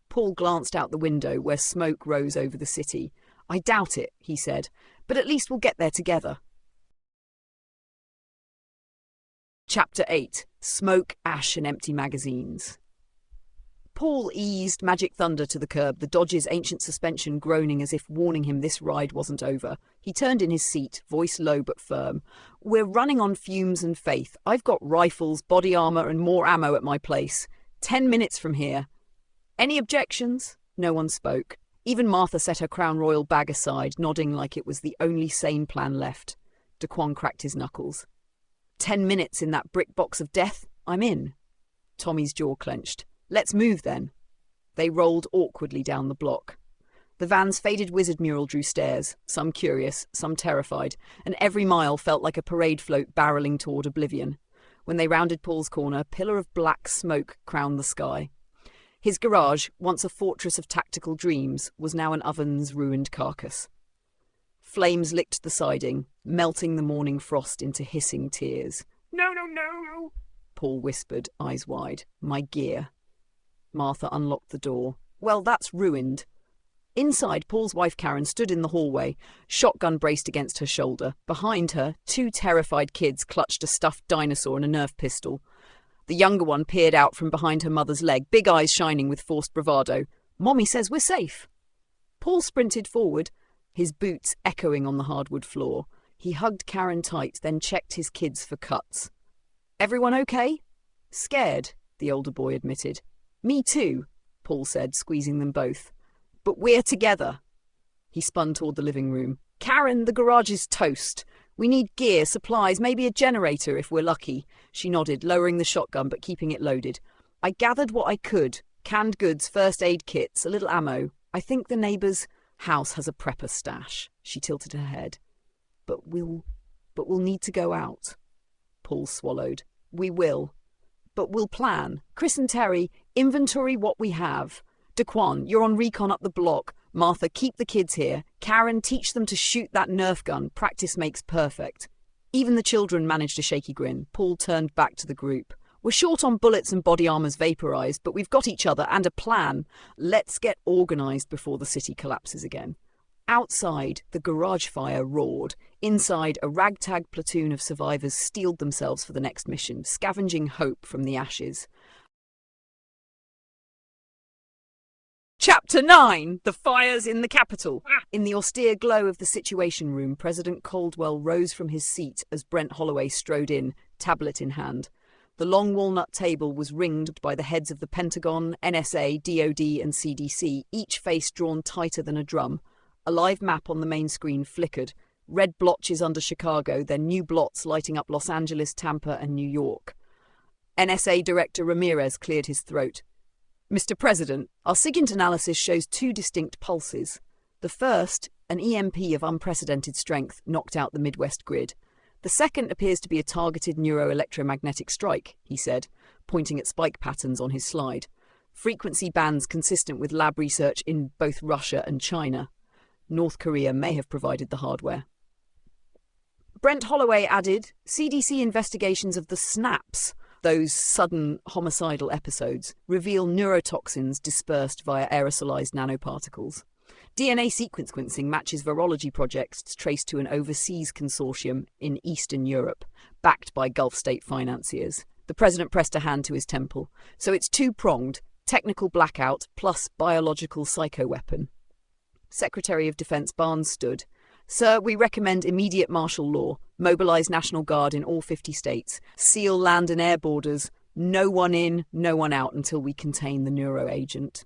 Paul glanced out the window where smoke rose over the city. I doubt it, he said, but at least we'll get there together. Chapter 8. Smoke, Ash and Empty Magazines. Paul eased Magic Thunder to the curb, the Dodge's ancient suspension groaning as if warning him this ride wasn't over. He turned in his seat, voice low but firm. We're running on fumes and faith. I've got rifles, body armor and more ammo at my place. 10 minutes from here. Any objections? No one spoke. Even Martha set her Crown Royal bag aside, nodding like it was the only sane plan left. Daquan cracked his knuckles. 10 minutes in that brick box of death? I'm in. Tommy's jaw clenched. Let's move then. They rolled awkwardly down the block. The van's faded wizard mural drew stares, some curious, some terrified, and every mile felt like a parade float barreling toward oblivion. When they rounded Paul's corner, a pillar of black smoke crowned the sky. His garage, once a fortress of tactical dreams, was now an oven's ruined carcass. Flames licked the siding, melting the morning frost into hissing tears. No, no, no. Paul whispered, eyes wide. My gear. Martha unlocked the door. Well, that's ruined. Inside, Paul's wife Karen stood in the hallway, shotgun braced against her shoulder. Behind her, 2 terrified kids clutched a stuffed dinosaur and a Nerf pistol. The younger one peered out from behind her mother's leg, big eyes shining with forced bravado. Mommy says we're safe. Paul sprinted forward, his boots echoing on the hardwood floor. He hugged Karen tight, then checked his kids for cuts. Everyone okay? Scared, the older boy admitted. Me too, Paul said, squeezing them both. But we're together. He spun toward the living room. Karen, the garage is toast. We need gear, supplies, maybe a generator if we're lucky. She nodded, lowering the shotgun but keeping it loaded. I gathered what I could. Canned goods, first aid kits, a little ammo. I think the neighbour's house has a prepper stash. She tilted her head. But we'll need to go out. Paul swallowed. We will. But we'll plan. Chris and Terry, inventory what we have. Daquan, you're on recon up the block. Martha, keep the kids here. Karen, teach them to shoot that Nerf gun. Practice makes perfect. Even the children managed a shaky grin. Paul turned back to the group. We're short on bullets and body armors vaporized, but we've got each other and a plan. Let's get organized before the city collapses again. Outside, the garage fire roared. Inside, a ragtag platoon of survivors steeled themselves for the next mission, scavenging hope from the ashes. Chapter 9. The Fires in the Capitol. In the austere glow of the Situation Room, President Caldwell rose from his seat as Brent Holloway strode in, tablet in hand. The long walnut table was ringed by the heads of the Pentagon, NSA, DoD and CDC, each face drawn tighter than a drum. A live map on the main screen flickered, red blotches under Chicago, then new blots lighting up Los Angeles, Tampa and New York. NSA Director Ramirez cleared his throat. Mr. President, our SIGINT analysis shows 2 distinct pulses. The first, an EMP of unprecedented strength, knocked out the Midwest grid. The second appears to be a targeted neuroelectromagnetic strike, he said, pointing at spike patterns on his slide. Frequency bands consistent with lab research in both Russia and China. North Korea may have provided the hardware. Brent Holloway added, CDC investigations of the snaps, those sudden homicidal episodes, reveal neurotoxins dispersed via aerosolized nanoparticles. DNA sequencing matches virology projects traced to an overseas consortium in Eastern Europe, backed by Gulf state financiers. The president pressed a hand to his temple. So it's two-pronged, technical blackout plus biological psychoweapon. Secretary of Defense Barnes stood. Sir, we recommend immediate martial law, mobilize National Guard in all 50 states, seal land and air borders, no one in, no one out until we contain the neuroagent.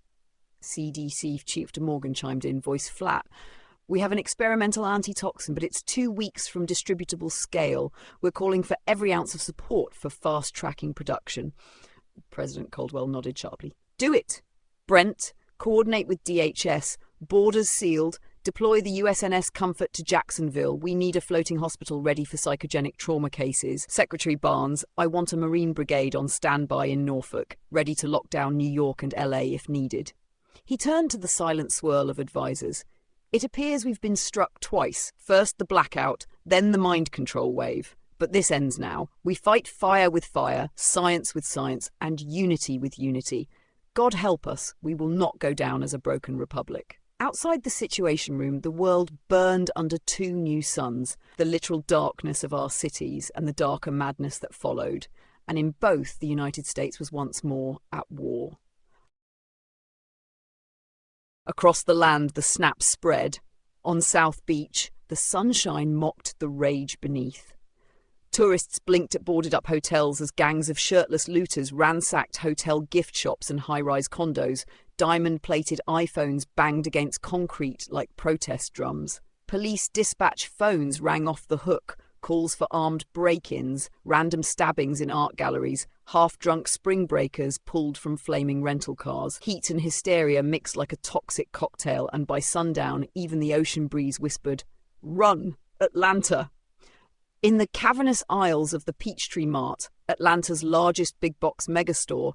CDC Chief De Morgan chimed in, voice flat. We have an experimental antitoxin, but it's 2 weeks from distributable scale. We're calling for every ounce of support for fast-tracking production. President Caldwell nodded sharply. Do it. Brent, coordinate with DHS, borders sealed, deploy the USNS Comfort to Jacksonville. We need a floating hospital ready for psychogenic trauma cases. Secretary Barnes, I want a Marine brigade on standby in Norfolk, ready to lock down New York and LA if needed. He turned to the silent swirl of advisers. It appears we've been struck twice. First the blackout, then the mind control wave. But this ends now. We fight fire with fire, science with science, and unity with unity. God help us, we will not go down as a broken republic. Outside the Situation Room, the world burned under two new suns, the literal darkness of our cities and the darker madness that followed. And in both, the United States was once more at war. Across the land, the snaps spread. On South Beach, the sunshine mocked the rage beneath. Tourists blinked at boarded-up hotels as gangs of shirtless looters ransacked hotel gift shops and high-rise condos. Diamond-plated iPhones banged against concrete like protest drums. Police dispatch phones rang off the hook, calls for armed break-ins, random stabbings in art galleries, half-drunk spring breakers pulled from flaming rental cars. Heat and hysteria mixed like a toxic cocktail, and by sundown, even the ocean breeze whispered, "Run, Atlanta!" In the cavernous aisles of the Peachtree Mart, Atlanta's largest big-box megastore,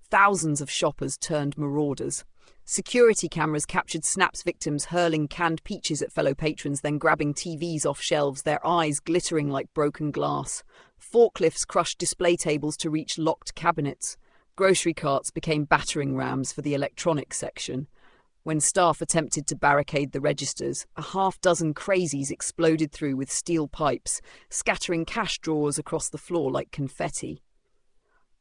thousands of shoppers turned marauders. Security cameras captured snaps victims hurling canned peaches at fellow patrons, then grabbing TVs off shelves, their eyes glittering like broken glass. Forklifts crushed display tables to reach locked cabinets. Grocery carts became battering rams for the electronics section. When staff attempted to barricade the registers, a half-dozen crazies exploded through with steel pipes, scattering cash drawers across the floor like confetti.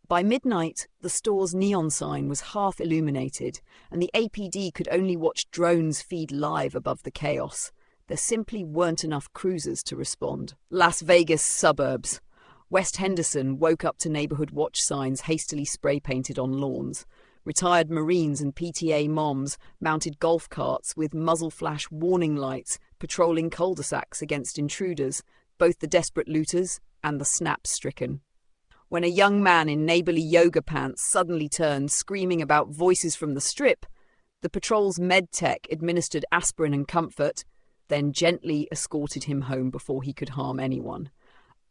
By midnight, the store's neon sign was half illuminated, and the APD could only watch drones feed live above the chaos. There simply weren't enough cruisers to respond. Las Vegas suburbs. West Henderson woke up to neighborhood watch signs hastily spray-painted on lawns. Retired Marines and PTA moms mounted golf carts with muzzle-flash warning lights patrolling cul-de-sacs against intruders, both the desperate looters and the snap-stricken. When a young man in neighborly yoga pants suddenly turned, screaming about voices from the Strip, the patrol's med tech administered aspirin and comfort, then gently escorted him home before he could harm anyone.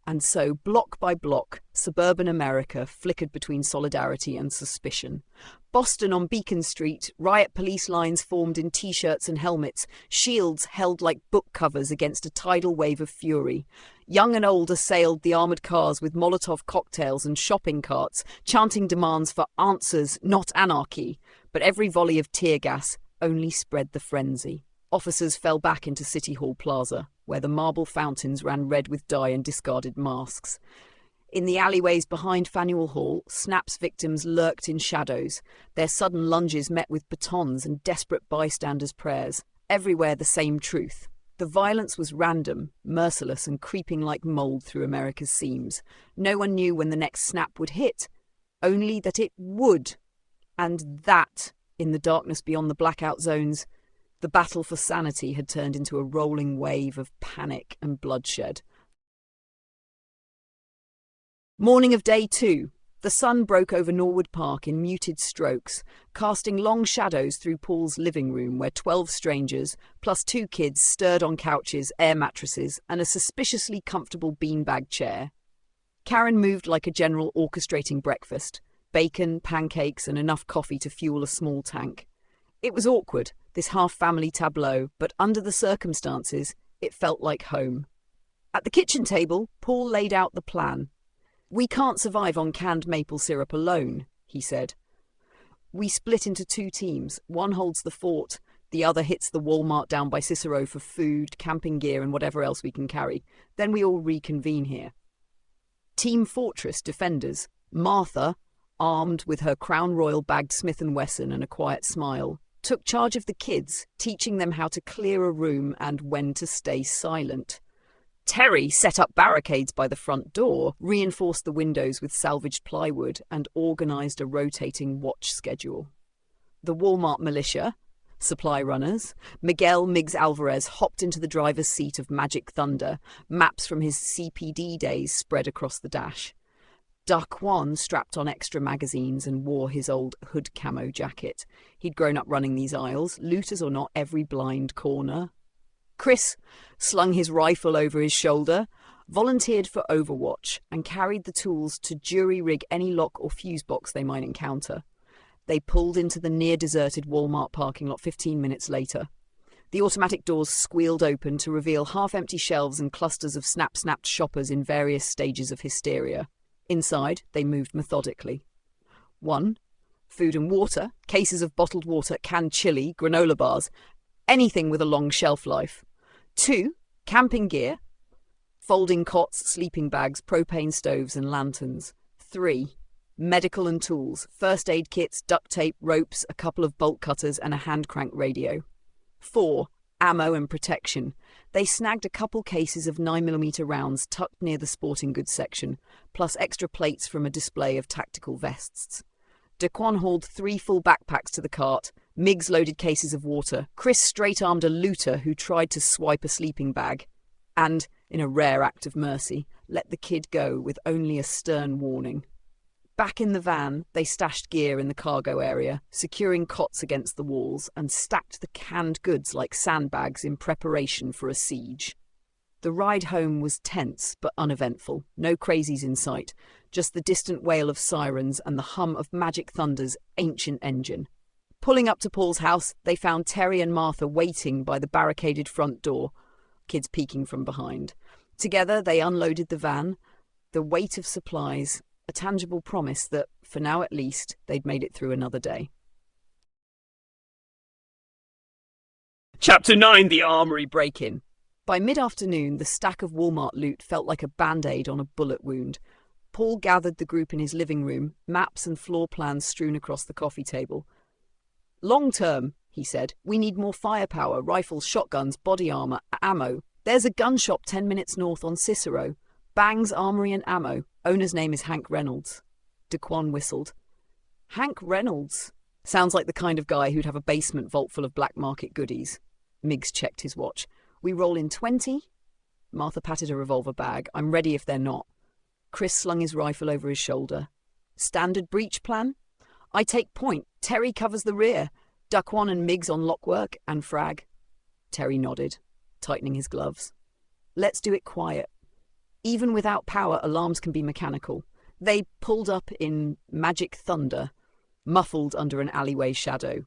And so, block by block, suburban America flickered between solidarity and suspicion. Boston on Beacon Street, riot police lines formed in T-shirts and helmets, shields held like book covers against a tidal wave of fury. Young and old assailed the armoured cars with Molotov cocktails and shopping carts, chanting demands for answers, not anarchy. But every volley of tear gas only spread the frenzy. Officers fell back into City Hall Plaza, where the marble fountains ran red with dye and discarded masks. In the alleyways behind Faneuil Hall, snaps victims lurked in shadows, their sudden lunges met with batons and desperate bystanders' prayers. Everywhere the same truth. The violence was random, merciless, and creeping like mould through America's seams. No one knew when the next snap would hit, only that it would. And that, in the darkness beyond the blackout zones, the battle for sanity had turned into a rolling wave of panic and bloodshed. Morning of day 2. The sun broke over Norwood Park in muted strokes, casting long shadows through Paul's living room where 12 strangers, plus 2 kids, stirred on couches, air mattresses, and a suspiciously comfortable beanbag chair. Karen moved like a general orchestrating breakfast, bacon, pancakes, and enough coffee to fuel a small tank. It was awkward, this half-family tableau, but under the circumstances, it felt like home. At the kitchen table, Paul laid out the plan. "We can't survive on canned maple syrup alone," he said. "We split into 2 teams. One holds the fort, the other hits the Walmart down by Cicero for food, camping gear, and whatever else we can carry. Then we all reconvene here." Team Fortress defenders, Martha, armed with her Crown Royal bagged Smith & Wesson and a quiet smile, took charge of the kids, teaching them how to clear a room and when to stay silent. Terry set up barricades by the front door, reinforced the windows with salvaged plywood, and organised a rotating watch schedule. The Walmart militia, supply runners, Miguel Miggs Alvarez hopped into the driver's seat of Magic Thunder, maps from his CPD days spread across the dash. Daquan strapped on extra magazines and wore his old hood camo jacket. He'd grown up running these aisles, looters or not, every blind corner. Chris slung his rifle over his shoulder, volunteered for Overwatch, and carried the tools to jury-rig any lock or fuse box they might encounter. They pulled into the near-deserted Walmart parking lot 15 minutes later. The automatic doors squealed open to reveal half-empty shelves and clusters of snap-snapped shoppers in various stages of hysteria. Inside, they moved methodically. 1. Food and water, cases of bottled water, canned chili, granola bars, anything with a long shelf life. 2. Camping gear, folding cots, sleeping bags, propane stoves and lanterns. 3. Medical and tools, first aid kits, duct tape, ropes, a couple of bolt cutters and a hand crank radio. 4. Ammo and protection. They snagged a couple cases of 9mm rounds tucked near the sporting goods section, plus extra plates from a display of tactical vests. Daquan hauled 3 full backpacks to the cart. Miggs loaded cases of water. Chris straight-armed a looter who tried to swipe a sleeping bag. And, in a rare act of mercy, let the kid go with only a stern warning. Back in the van, they stashed gear in the cargo area, securing cots against the walls, and stacked the canned goods like sandbags in preparation for a siege. The ride home was tense but uneventful. No crazies in sight, just the distant wail of sirens and the hum of Magic Thunder's ancient engine. Pulling up to Paul's house, they found Terry and Martha waiting by the barricaded front door, kids peeking from behind. Together, they unloaded the van, the weight of supplies, a tangible promise that, for now at least, they'd made it through another day. Chapter 9, The Armory. Break-in. By mid-afternoon, the stack of Walmart loot felt like a band-aid on a bullet wound. Paul gathered the group in his living room, maps and floor plans strewn across the coffee table. "Long-term," he said, "we need more firepower, rifles, shotguns, body armor, ammo. There's a gun shop 10 minutes north on Cicero. Bang's Armory and Ammo. Owner's name is Hank Reynolds." Daquan whistled. "Hank Reynolds? Sounds like the kind of guy who'd have a basement vault full of black market goodies." Miggs checked his watch. "We roll in 20? Martha patted a revolver bag. "I'm ready if they're not." Chris slung his rifle over his shoulder. "Standard breach plan? I take point. Terry covers the rear. Daquan and Miggs on lock work and frag." Terry nodded, tightening his gloves. "Let's do it quiet. Even without power, alarms can be mechanical." They pulled up in Magic Thunder, muffled under an alleyway shadow.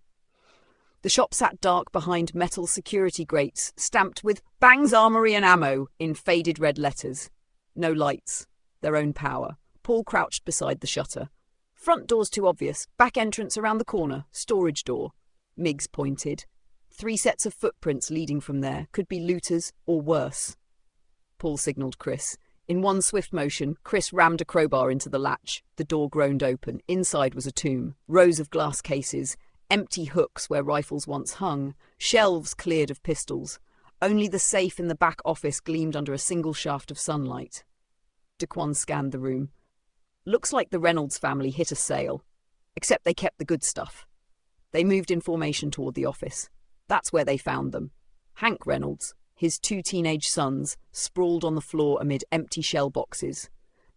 The shop sat dark behind metal security grates, stamped with "Bang's Armory and Ammo" in faded red letters. No lights. Their own power. Paul crouched beside the shutter. "Front door's too obvious. Back entrance around the corner. Storage door." Miggs pointed. 3 sets of footprints leading from there. Could be looters or worse. Paul signalled Chris. In one swift motion, Chris rammed a crowbar into the latch. The door groaned open. Inside was a tomb. Rows of glass cases. Empty hooks where rifles once hung. Shelves cleared of pistols. Only the safe in the back office gleamed under a single shaft of sunlight. Daquan scanned the room. "Looks like the Reynolds family hit a sale. Except they kept the good stuff." They moved in formation toward the office. That's where they found them. Hank Reynolds, his 2 teenage sons, sprawled on the floor amid empty shell boxes.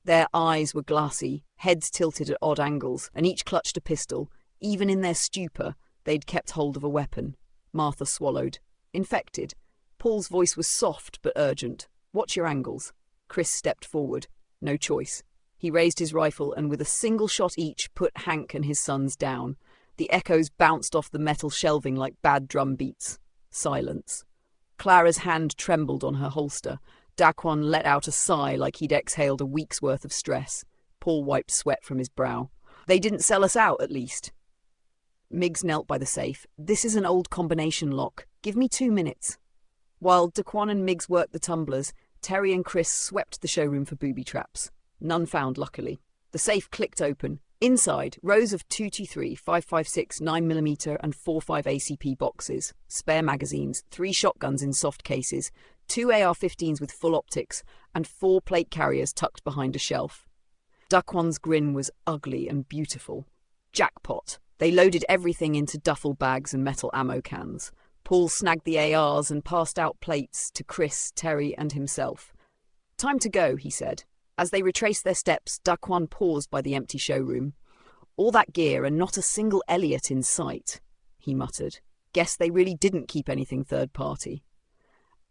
Their eyes were glassy, heads tilted at odd angles, and each clutched a pistol. Even in their stupor, they'd kept hold of a weapon. Martha swallowed. Infected. Paul's voice was soft but urgent. "Watch your angles." Chris stepped forward. No choice. He raised his rifle and with a single shot each put Hank and his sons down. The echoes bounced off the metal shelving like bad drum beats. Silence. Clara's hand trembled on her holster. Daquan let out a sigh like he'd exhaled a week's worth of stress. Paul wiped sweat from his brow. They didn't sell us out, at least. Miggs knelt by the safe. This is an old combination lock. Give me 2 minutes. While Daquan and Miggs worked the tumblers, Terry and Chris swept the showroom for booby traps. None found, luckily. The safe clicked open. Inside, rows of 223, 5.56, 9mm and 4.5 ACP boxes, spare magazines, 3 shotguns in soft cases, 2 AR-15s with full optics, and 4 plate carriers tucked behind a shelf. Daquan's grin was ugly and beautiful. Jackpot. They loaded everything into duffel bags and metal ammo cans. Paul snagged the ARs and passed out plates to Chris, Terry, and himself. Time to go, he said. As they retraced their steps, Daquan paused by the empty showroom. All that gear and not a single Elliot in sight, he muttered. Guess they really didn't keep anything third party.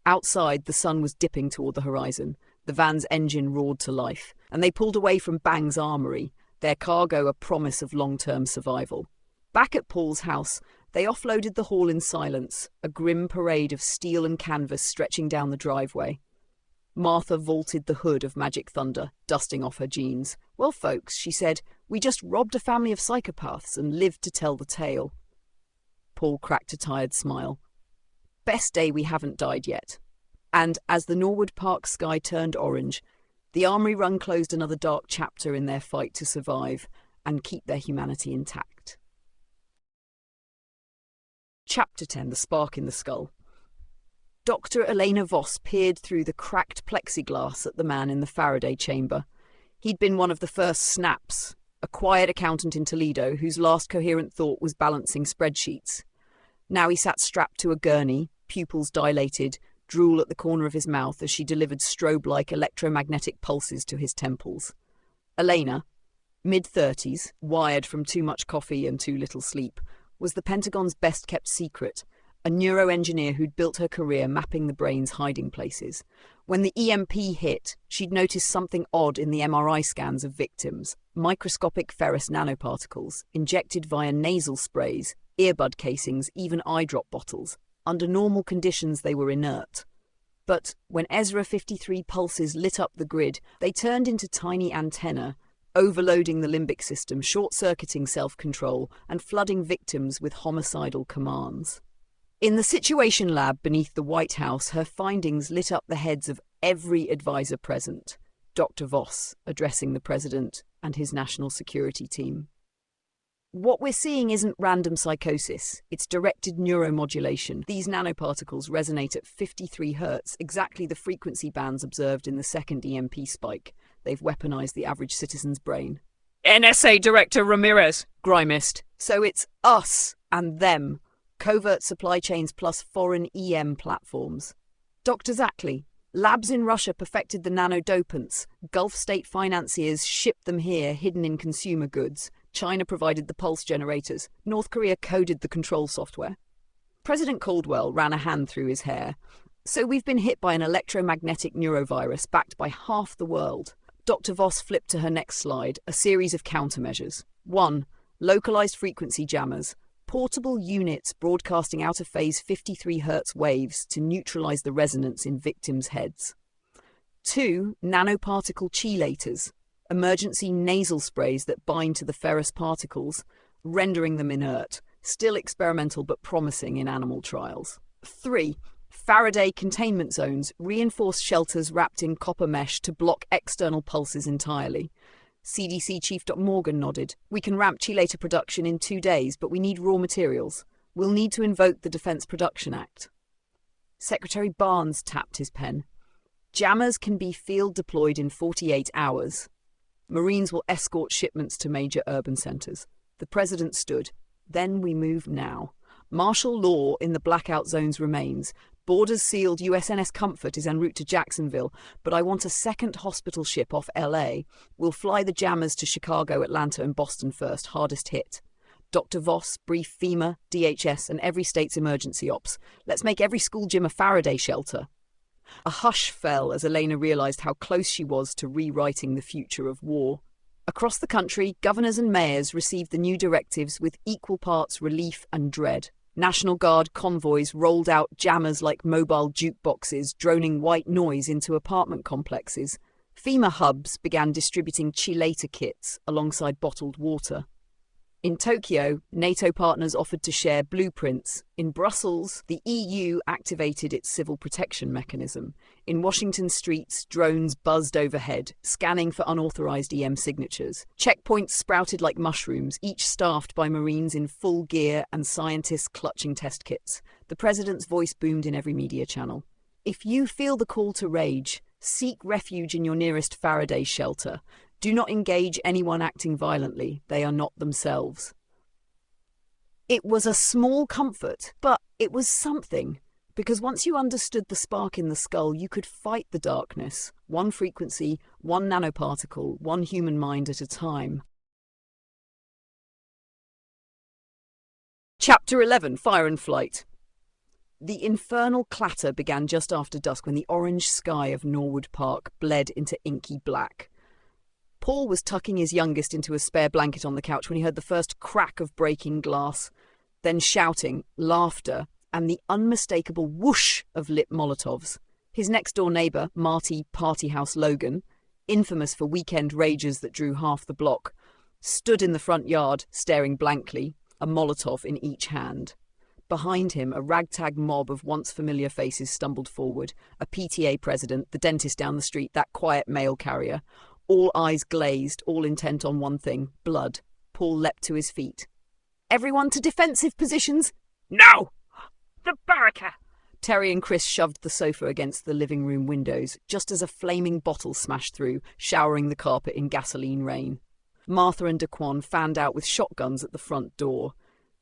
Outside, the sun was dipping toward the horizon. The van's engine roared to life, and they pulled away from Bang's armory, their cargo a promise of long-term survival. Back at Paul's house, they offloaded the haul in silence, a grim parade of steel and canvas stretching down the driveway. Martha vaulted the hood of Magic Thunder, dusting off her jeans. Well, folks, she said, we just robbed a family of psychopaths and lived to tell the tale. Paul cracked a tired smile. Best day we haven't died yet. And as the Norwood Park sky turned orange, the armory run closed another dark chapter in their fight to survive and keep their humanity intact. Chapter 10, The Spark in the Skull. Dr. Elena Voss peered through the cracked plexiglass at the man in the Faraday chamber. He'd been one of the first snaps, a quiet accountant in Toledo whose last coherent thought was balancing spreadsheets. Now he sat strapped to a gurney, pupils dilated, drool at the corner of his mouth as she delivered strobe-like electromagnetic pulses to his temples. Elena, mid-30s, wired from too much coffee and too little sleep, was the Pentagon's best-kept secret, a neuroengineer who'd built her career mapping the brain's hiding places. When the EMP hit, she'd noticed something odd in the MRI scans of victims, microscopic ferrous nanoparticles, injected via nasal sprays, earbud casings, even eye drop bottles. Under normal conditions, they were inert. But when Ezra 53 pulses lit up the grid, they turned into tiny antennae, overloading the limbic system, short-circuiting self-control, and flooding victims with homicidal commands. In the Situation Lab beneath the White House, her findings lit up the heads of every advisor present, Dr. Voss addressing the president and his national security team. What we're seeing isn't random psychosis, it's directed neuromodulation. These nanoparticles resonate at 53 Hz, exactly the frequency bands observed in the second EMP spike. They've weaponized the average citizen's brain. NSA Director Ramirez grimaced. So it's us and them. Covert supply chains plus foreign EM platforms. Dr. Zackley, labs in Russia perfected the nanodopants. Gulf state financiers shipped them here, hidden in consumer goods. China provided the pulse generators. North Korea coded the control software. President Caldwell ran a hand through his hair. So we've been hit by an electromagnetic neurovirus backed by half the world. Dr. Voss flipped to her next slide, a series of countermeasures. 1. Localized frequency jammers. Portable units broadcasting out-of-phase 53 Hz waves to neutralize the resonance in victims' heads. 2. Nanoparticle chelators, emergency nasal sprays that bind to the ferrous particles, rendering them inert, still experimental but promising in animal trials. 3. Faraday containment zones, reinforced shelters wrapped in copper mesh to block external pulses entirely. CDC Chief Dr. Morgan nodded. We can ramp chelator production in 2 days, but we need raw materials. We'll need to invoke the Defense Production Act. Secretary Barnes tapped his pen. Jammers can be field deployed in 48 hours. Marines will escort shipments to major urban centers. The president stood. Then we move now. Martial law in the blackout zones remains. Borders sealed USNS Comfort is en route to Jacksonville, but I want a second hospital ship off LA. We'll fly the jammers to Chicago, Atlanta, and Boston first, hardest hit. Dr. Voss brief FEMA, DHS, and every state's emergency ops. Let's make every school gym a Faraday shelter. A hush fell as Elena realized how close she was to rewriting the future of war. Across the country, governors and mayors received the new directives with equal parts relief and dread. National Guard convoys rolled out jammers like mobile jukeboxes, droning white noise into apartment complexes. FEMA hubs began distributing chelator kits alongside bottled water. In Tokyo, NATO partners offered to share blueprints. In Brussels, the EU activated its civil protection mechanism. In Washington streets, drones buzzed overhead, scanning for unauthorized EM signatures. Checkpoints sprouted like mushrooms, each staffed by Marines in full gear and scientists clutching test kits. The president's voice boomed in every media channel. If you feel the call to rage, seek refuge in your nearest Faraday shelter. Do not engage anyone acting violently. They are not themselves. It was a small comfort, but it was something. Because once you understood the spark in the skull, you could fight the darkness. One frequency, one nanoparticle, one human mind at a time. Chapter 11, Fire and Flight. The infernal clatter began just after dusk when the orange sky of Norwood Park bled into inky black. Paul was tucking his youngest into a spare blanket on the couch when he heard the first crack of breaking glass, then shouting, laughter, and the unmistakable whoosh of lit Molotovs. His next-door neighbour, Marty Partyhouse Logan, infamous for weekend rages that drew half the block, stood in the front yard, staring blankly, a Molotov in each hand. Behind him, a ragtag mob of once-familiar faces stumbled forward, a PTA president, the dentist down the street, that quiet mail carrier, all eyes glazed, all intent on one thing, blood. Paul leapt to his feet. Everyone to defensive positions! No! The barricade! Terry and Chris shoved the sofa against the living room windows, just as a flaming bottle smashed through, showering the carpet in gasoline rain. Martha and Daquan fanned out with shotguns at the front door.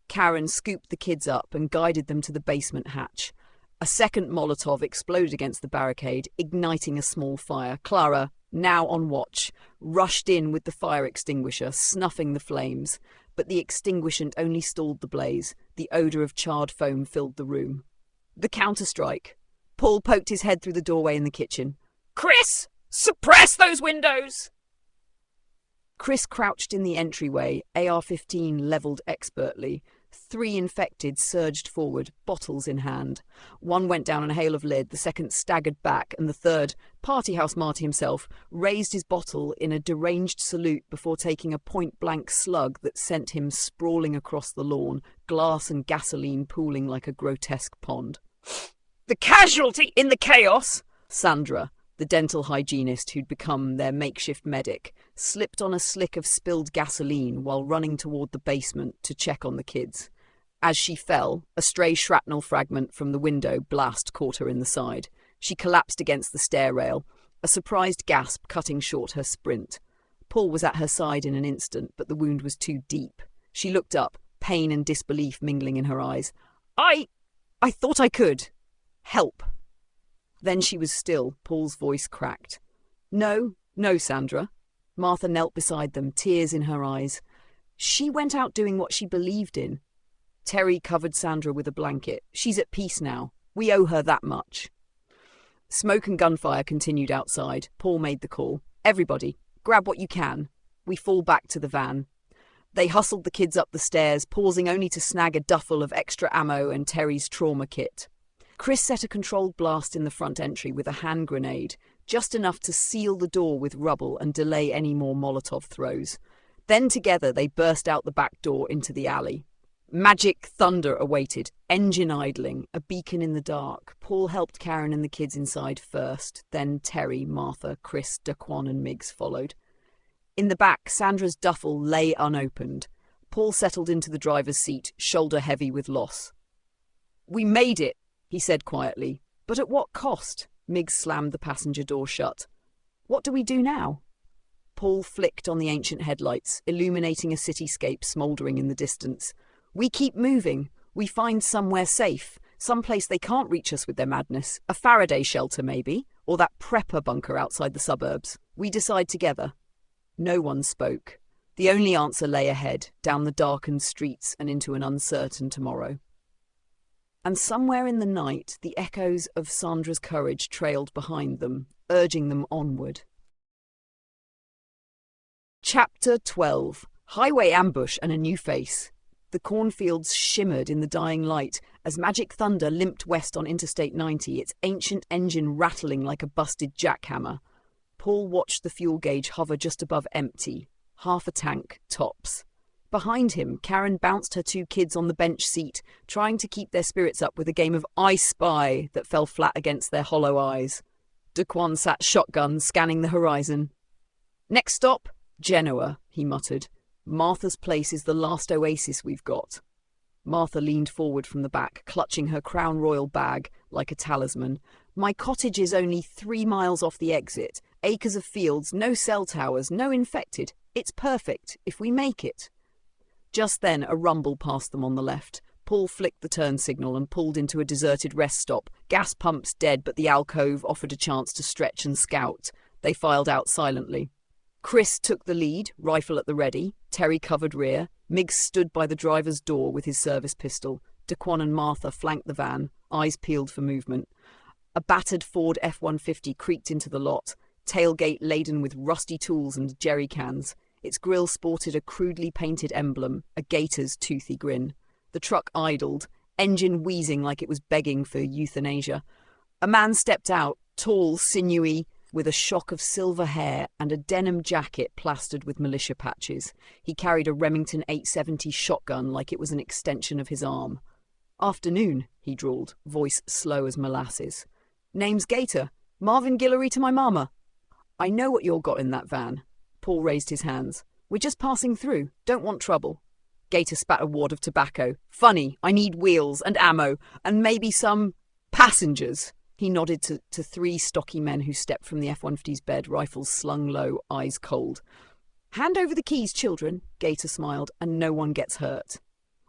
Karen scooped the kids up and guided them to the basement hatch. A second Molotov exploded against the barricade, igniting a small fire. Clara, now on watch, rushed in with the fire extinguisher, snuffing the flames. But the extinguishant only stalled the blaze. The odour of charred foam filled the room. The counterstrike. Paul poked his head through the doorway in the kitchen. Chris! Suppress those windows! Chris crouched in the entryway, AR-15 levelled expertly. 3 infected surged forward, bottles in hand. One went down in a hail of lead, the second staggered back, and the third, Partyhouse Marty himself, raised his bottle in a deranged salute before taking a point-blank slug that sent him sprawling across the lawn, glass and gasoline pooling like a grotesque pond. The casualty in the chaos! Sandra, the dental hygienist who'd become their makeshift medic, slipped on a slick of spilled gasoline while running toward the basement to check on the kids. As she fell, a stray shrapnel fragment from the window blast caught her in the side. She collapsed against the stair rail, a surprised gasp cutting short her sprint. Paul was at her side in an instant, but the wound was too deep. She looked up, pain and disbelief mingling in her eyes. I thought I could. Help. Then she was still. Paul's voice cracked. No, Sandra. Martha knelt beside them, tears in her eyes. She went out doing what she believed in. Terry covered Sandra with a blanket. She's at peace now. We owe her that much. Smoke and gunfire continued outside. Paul made the call. Everybody, grab what you can. We fall back to the van. They hustled the kids up the stairs, pausing only to snag a duffel of extra ammo and Terry's trauma kit. Chris set a controlled blast in the front entry with a hand grenade, just enough to seal the door with rubble and delay any more Molotov throws. Then together they burst out the back door into the alley. Magic thunder awaited, engine idling, a beacon in the dark. Paul helped Karen and the kids inside first, then Terry, Martha, Chris, Daquan and Miggs followed. In the back, Sandra's duffel lay unopened. Paul settled into the driver's seat, shoulder heavy with loss. We made it, he said quietly. But at what cost? Miggs slammed the passenger door shut. What do we do now? Paul flicked on the ancient headlights, illuminating a cityscape smouldering in the distance. We keep moving. We find somewhere safe, someplace they can't reach us with their madness. A Faraday shelter, maybe, or that prepper bunker outside the suburbs. We decide together. No one spoke. The only answer lay ahead, down the darkened streets and into an uncertain tomorrow. And somewhere in the night, the echoes of Sandra's courage trailed behind them, urging them onward. Chapter 12. Highway Ambush and a New Face. The cornfields shimmered in the dying light as Magic Thunder limped west on Interstate 90, its ancient engine rattling like a busted jackhammer. Paul watched the fuel gauge hover just above empty, half a tank, tops. Behind him, Karen bounced her 2 kids on the bench seat, trying to keep their spirits up with a game of I Spy that fell flat against their hollow eyes. Daquan sat shotgun, scanning the horizon. "Next stop, Genoa," he muttered. "Martha's place is the last oasis we've got." Martha leaned forward from the back, clutching her Crown Royal bag like a talisman. "My cottage is only 3 miles off the exit. Acres of fields, no cell towers, no infected. It's perfect, if we make it." Just then, a rumble passed them on the left. Paul flicked the turn signal and pulled into a deserted rest stop. Gas pumps dead, but the alcove offered a chance to stretch and scout. They filed out silently. Chris took the lead, rifle at the ready. Terry covered rear. Miggs stood by the driver's door with his service pistol. Daquan and Martha flanked the van, eyes peeled for movement. A battered Ford F-150 creaked into the lot, tailgate laden with rusty tools and jerry cans. Its grille sported a crudely painted emblem, a gator's toothy grin. The truck idled, engine wheezing like it was begging for euthanasia. A man stepped out, tall, sinewy, with a shock of silver hair and a denim jacket plastered with militia patches. He carried a Remington 870 shotgun like it was an extension of his arm. "Afternoon," he drawled, voice slow as molasses. "Name's Gator. Marvin Guillory to my mama." "I know what you're got in that van." Paul raised his hands. "We're just passing through. Don't want trouble." Gator spat a wad of tobacco. "Funny, I need wheels and ammo and maybe some passengers." He nodded to 3 stocky men who stepped from the F-150's bed, rifles slung low, eyes cold. "Hand over the keys, children," Gator smiled, "and no one gets hurt."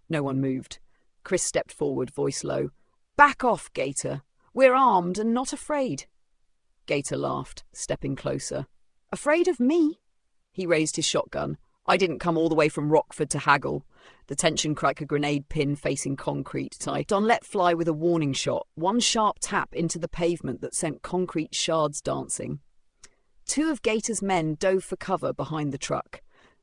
No one moved. Chris stepped forward, voice low. "Back off, Gator. We're armed and not afraid." Gator laughed, stepping closer. "Afraid of me?" He raised his shotgun. "I didn't come all the way from Rockford to haggle." The tension like a grenade pin facing concrete tight on let fly with a warning shot, one sharp tap into the pavement that sent concrete shards dancing. 2 of Gator's men dove for cover behind the truck.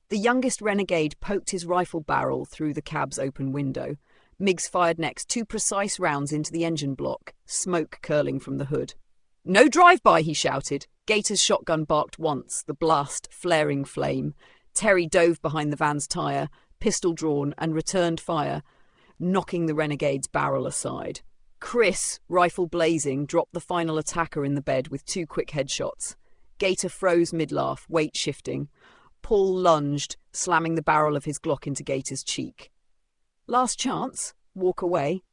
The youngest renegade poked his rifle barrel through the cab's open window. Miggs fired next 2 precise rounds into the engine block, smoke curling from the hood. "No drive-by," he shouted. Gator's shotgun barked once, the blast flaring flame. Terry dove behind the van's tyre, pistol drawn, and returned fire, knocking the renegade's barrel aside. Chris, rifle blazing, dropped the final attacker in the bed with 2 quick headshots. Gator froze mid-laugh, weight shifting. Paul lunged, slamming the barrel of his Glock into Gator's cheek. "Last chance? Walk away?"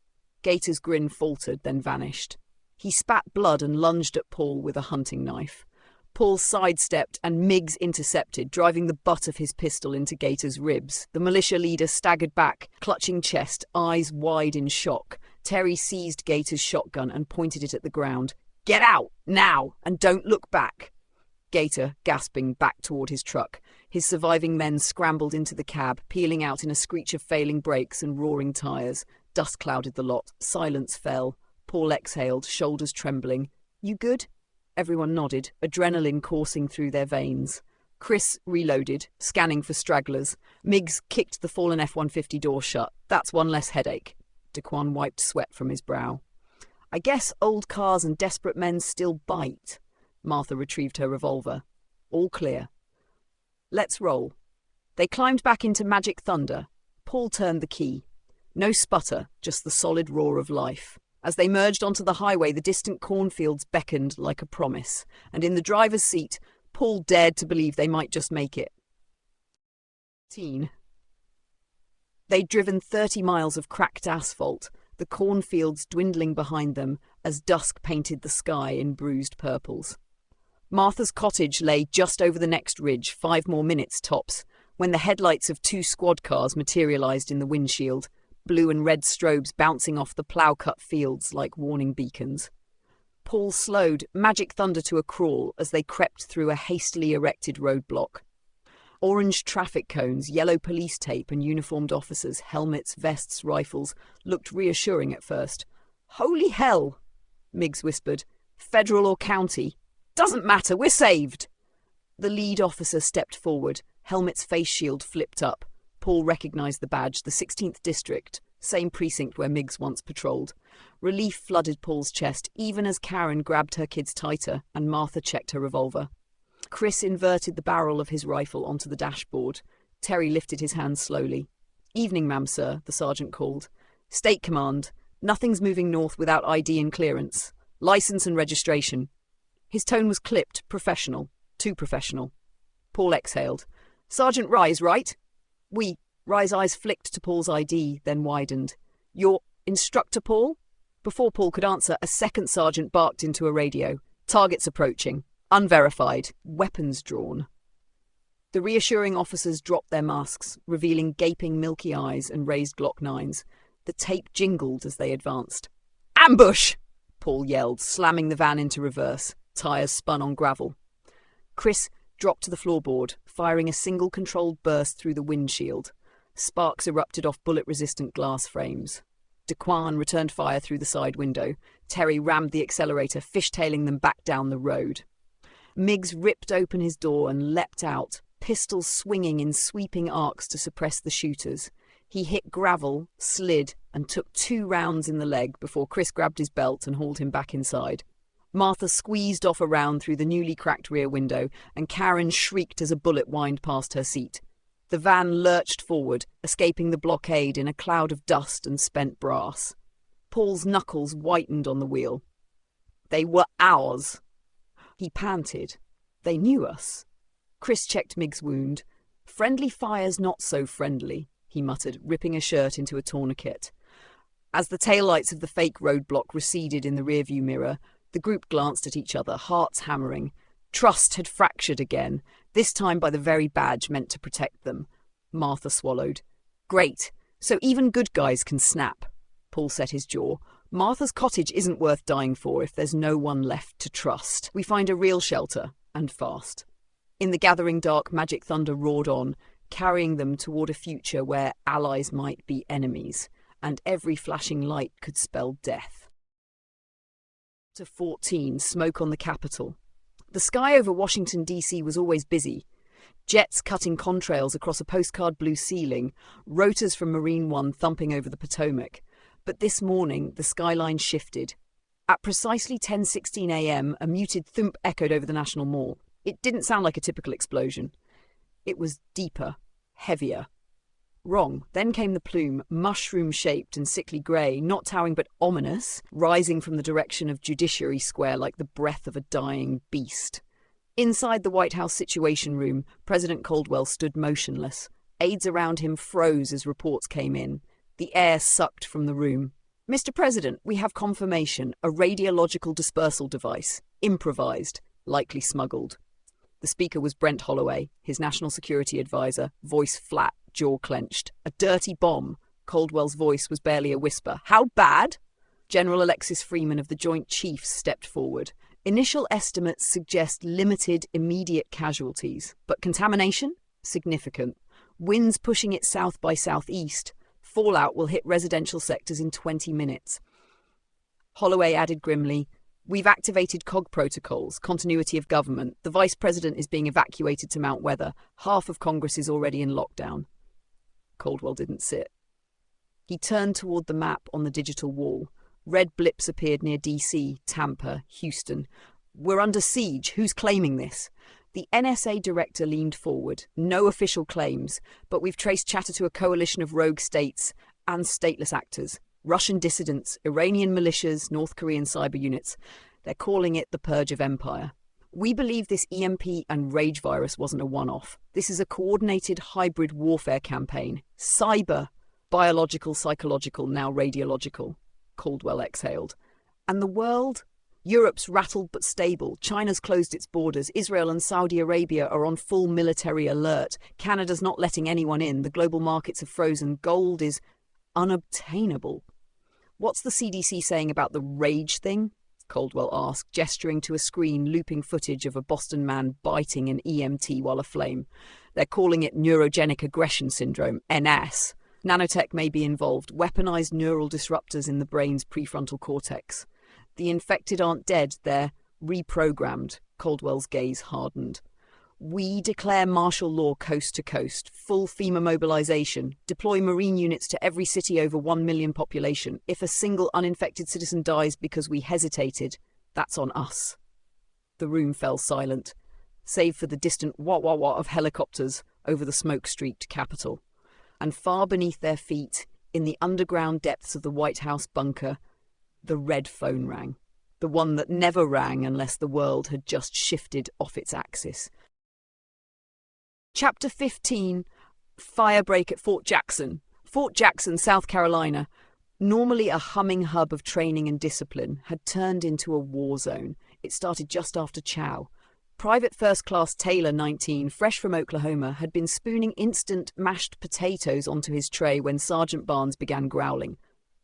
Gator's grin faltered, then vanished. He spat blood and lunged at Paul with a hunting knife. Paul sidestepped and Miggs intercepted, driving the butt of his pistol into Gator's ribs. The militia leader staggered back, clutching chest, eyes wide in shock. Terry seized Gator's shotgun and pointed it at the ground. "Get out, now, and don't look back." Gator, gasping, backed toward his truck. His surviving men scrambled into the cab, peeling out in a screech of failing brakes and roaring tyres. Dust clouded the lot. Silence fell. Paul exhaled, shoulders trembling. "You good?" Everyone nodded, adrenaline coursing through their veins. Chris reloaded, scanning for stragglers. Miggs kicked the fallen F-150 door shut. "That's one less headache." Daquan wiped sweat from his brow. "I guess old cars and desperate men still bite." Martha retrieved her revolver. "All clear." "Let's roll." They climbed back into Magic Thunder. Paul turned the key. No sputter, just the solid roar of life. As they merged onto the highway, the distant cornfields beckoned like a promise, and in the driver's seat, Paul dared to believe they might just make it. They'd driven 30 miles of cracked asphalt, the cornfields dwindling behind them as dusk painted the sky in bruised purples. Martha's cottage lay just over the next ridge, 5 more minutes tops, when the headlights of 2 squad cars materialized in the windshield, blue and red strobes bouncing off the plough-cut fields like warning beacons. Paul slowed, Magic Thunder to a crawl as they crept through a hastily erected roadblock. Orange traffic cones, yellow police tape and uniformed officers, helmets, vests, rifles, looked reassuring at first. "Holy hell," Miggs whispered. "Federal or county? Doesn't matter, we're saved." The lead officer stepped forward, helmet's face shield flipped up. Paul recognised the badge, the 16th District, same precinct where Miggs once patrolled. Relief flooded Paul's chest, even as Karen grabbed her kids tighter and Martha checked her revolver. Chris inverted the barrel of his rifle onto the dashboard. Terry lifted his hand slowly. "Evening, ma'am, sir," the sergeant called. "State Command. Nothing's moving north without ID and clearance. Licence and registration." His tone was clipped, professional. Too professional. Paul exhaled. "Sergeant Rise, right?" "Oui." Rye's eyes flicked to Paul's ID, then widened. "Your instructor, Paul?" Before Paul could answer, a second sergeant barked into a radio. "Targets approaching. Unverified. Weapons drawn." The reassuring officers dropped their masks, revealing gaping milky eyes and raised Glock 9s. The tape jingled as they advanced. "Ambush!" Paul yelled, slamming the van into reverse. Tires spun on gravel. Chris dropped to the floorboard, firing a single controlled burst through the windshield. Sparks erupted off bullet-resistant glass frames. DeQuan returned fire through the side window. Terry rammed the accelerator, fishtailing them back down the road. Miggs ripped open his door and leapt out, pistols swinging in sweeping arcs to suppress the shooters. He hit gravel, slid, and took 2 rounds in the leg before Chris grabbed his belt and hauled him back inside. Martha squeezed off a round through the newly cracked rear window, and Karen shrieked as a bullet whined past her seat. The van lurched forward, escaping the blockade in a cloud of dust and spent brass. Paul's knuckles whitened on the wheel. "They were ours." He panted. "They knew us." Chris checked Miggs' wound. "Friendly fire's not so friendly," he muttered, ripping a shirt into a tourniquet. As the taillights of the fake roadblock receded in the rearview mirror, the group glanced at each other, hearts hammering. Trust had fractured again, this time by the very badge meant to protect them. Martha swallowed. "Great. So even good guys can snap." Paul set his jaw. "Martha's cottage isn't worth dying for if there's no one left to trust. We find a real shelter, and fast." In the gathering dark, magic thunder roared on, carrying them toward a future where allies might be enemies, and every flashing light could spell death. To 14, smoke on the Capitol. The sky over Washington, D.C. was always busy. Jets cutting contrails across a postcard blue ceiling, rotors from Marine One thumping over the Potomac. But this morning, the skyline shifted. At precisely 10:16 a.m., a muted thump echoed over the National Mall. It didn't sound like a typical explosion. It was deeper, heavier. Wrong. Then came the plume, mushroom-shaped and sickly grey, not towering but ominous, rising from the direction of Judiciary Square like the breath of a dying beast. Inside the White House Situation Room, President Caldwell stood motionless. Aides around him froze as reports came in. The air sucked from the room. "Mr. President, we have confirmation. A radiological dispersal device. Improvised. Likely smuggled." The speaker was Brent Holloway, his national security advisor, voice flat, jaw clenched. "A dirty bomb." Caldwell's voice was barely a whisper. "How bad?" General Alexis Freeman of the Joint Chiefs stepped forward. "Initial estimates suggest limited, immediate casualties. But contamination? Significant. Winds pushing it south by southeast. Fallout will hit residential sectors in 20 minutes. Holloway added grimly, "We've activated COG protocols, continuity of government. The Vice President is being evacuated to Mount Weather. Half of Congress is already in lockdown." Caldwell didn't sit. He turned toward the map on the digital wall. Red blips appeared near DC, Tampa, Houston. "We're under siege. Who's claiming this?" The NSA director leaned forward. "No official claims, but we've traced chatter to a coalition of rogue states and stateless actors. Russian dissidents, Iranian militias, North Korean cyber units. They're calling it the Purge of Empire. We believe this EMP and rage virus wasn't a one-off. This is a coordinated hybrid warfare campaign. Cyber, biological, psychological, now radiological." Caldwell exhaled. "And the world? Europe's rattled but stable. China's closed its borders. Israel and Saudi Arabia are on full military alert. Canada's not letting anyone in. The global markets have frozen. Gold is unobtainable." "What's the CDC saying about the rage thing?" Caldwell asked, gesturing to a screen looping footage of a Boston man biting an EMT while aflame. "They're calling it neurogenic aggression syndrome, NS. Nanotech may be involved, weaponized neural disruptors in the brain's prefrontal cortex. The infected aren't dead, they're reprogrammed." Caldwell's gaze hardened. We declare martial law coast to coast, full FEMA mobilization, deploy Marine units to every city over 1 million population. If a single uninfected citizen dies because we hesitated, that's on us. The room fell silent, save for the distant wah-wah-wah of helicopters over the smoke-streaked Capitol. And far beneath their feet, in the underground depths of the White House bunker, the red phone rang. The one that never rang unless the world had just shifted off its axis. Chapter 15. Firebreak at Fort Jackson. Fort Jackson, South Carolina, normally a humming hub of training and discipline, had turned into a war zone. It started just after chow. Private First Class Taylor, 19, fresh from Oklahoma, had been spooning instant mashed potatoes onto his tray when Sergeant Barnes began growling.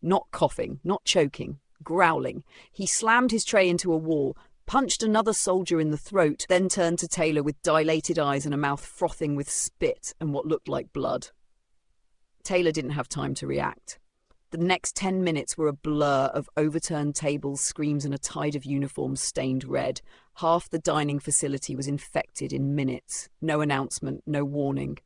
Not coughing, not choking, growling. He slammed his tray into a wall, punched another soldier in the throat, then turned to Taylor with dilated eyes and a mouth frothing with spit and what looked like blood. Taylor didn't have time to react. The next 10 minutes were a blur of overturned tables, screams, and a tide of uniforms stained red. Half the dining facility was infected in minutes. No announcement, no warning.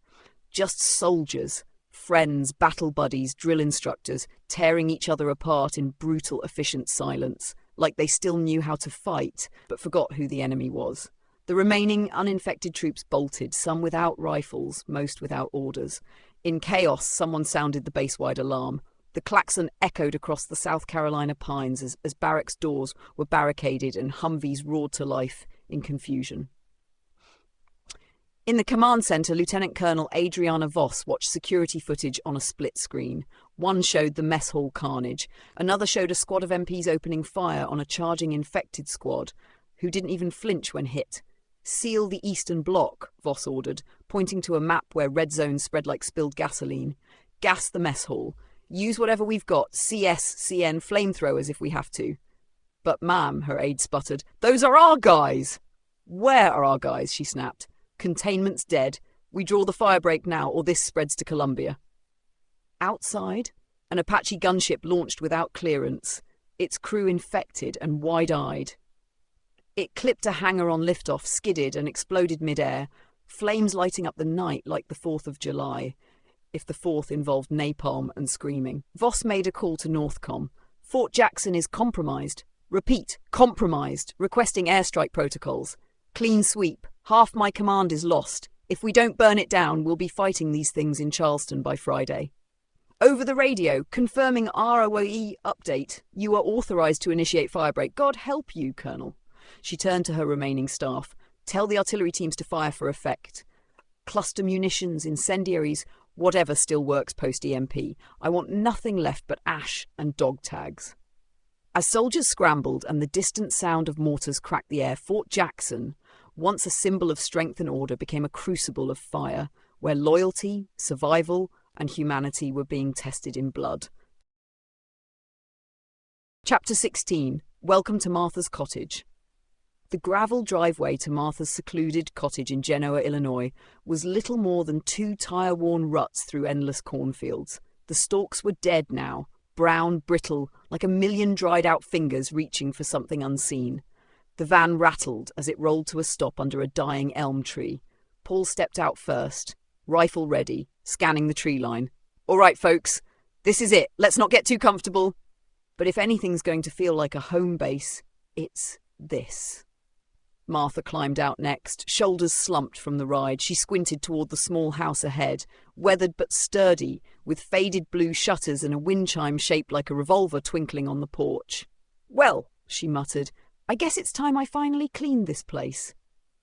Just soldiers, friends, battle buddies, drill instructors, tearing each other apart in brutal, efficient silence, like they still knew how to fight, but forgot who the enemy was. The remaining uninfected troops bolted, some without rifles, most without orders. In chaos, someone sounded the base-wide alarm. The klaxon echoed across the South Carolina pines as barracks doors were barricaded and Humvees roared to life in confusion. In the command center, Lieutenant Colonel Adriana Voss watched security footage on a split screen. One showed the mess hall carnage. Another showed a squad of MPs opening fire on a charging infected squad, who didn't even flinch when hit. "Seal the eastern block," Voss ordered, pointing to a map where red zones spread like spilled gasoline. "Gas the mess hall. Use whatever we've got, CS, CN, flamethrowers if we have to." "But ma'am," her aide sputtered, "those are our guys." "Where are our guys?" she snapped. "Containment's dead. We draw the firebreak now, or this spreads to Columbia." Outside, an Apache gunship launched without clearance, its crew infected and wide-eyed. It clipped a hangar on liftoff, skidded and exploded mid-air, flames lighting up the night like the 4th of July, if the 4th involved napalm and screaming. Voss made a call to Northcom. "Fort Jackson is compromised. Repeat, compromised. Requesting airstrike protocols. Clean sweep. Half my command is lost. If we don't burn it down, we'll be fighting these things in Charleston by Friday." Over the radio, confirming ROE update. "You are authorized to initiate firebreak." "God help you, Colonel." She turned to her remaining staff. "Tell the artillery teams to fire for effect. Cluster munitions, incendiaries, whatever still works post-EMP. I want nothing left but ash and dog tags." As soldiers scrambled and the distant sound of mortars cracked the air, Fort Jackson, once a symbol of strength and order, became a crucible of fire, where loyalty, survival, and humanity were being tested in blood. Chapter 16. Welcome to Martha's Cottage. The gravel driveway to Martha's secluded cottage in Genoa, Illinois, was little more than 2 tire-worn ruts through endless cornfields. The stalks were dead now, brown, brittle, like a million dried-out fingers reaching for something unseen. The van rattled as it rolled to a stop under a dying elm tree. Paul stepped out first, rifle ready, scanning the tree line. "All right, folks, this is it. Let's not get too comfortable. But if anything's going to feel like a home base, it's this." Martha climbed out next, shoulders slumped from the ride. She squinted toward the small house ahead, weathered but sturdy, with faded blue shutters and a wind chime shaped like a revolver twinkling on the porch. "Well," she muttered, "I guess it's time I finally cleaned this place."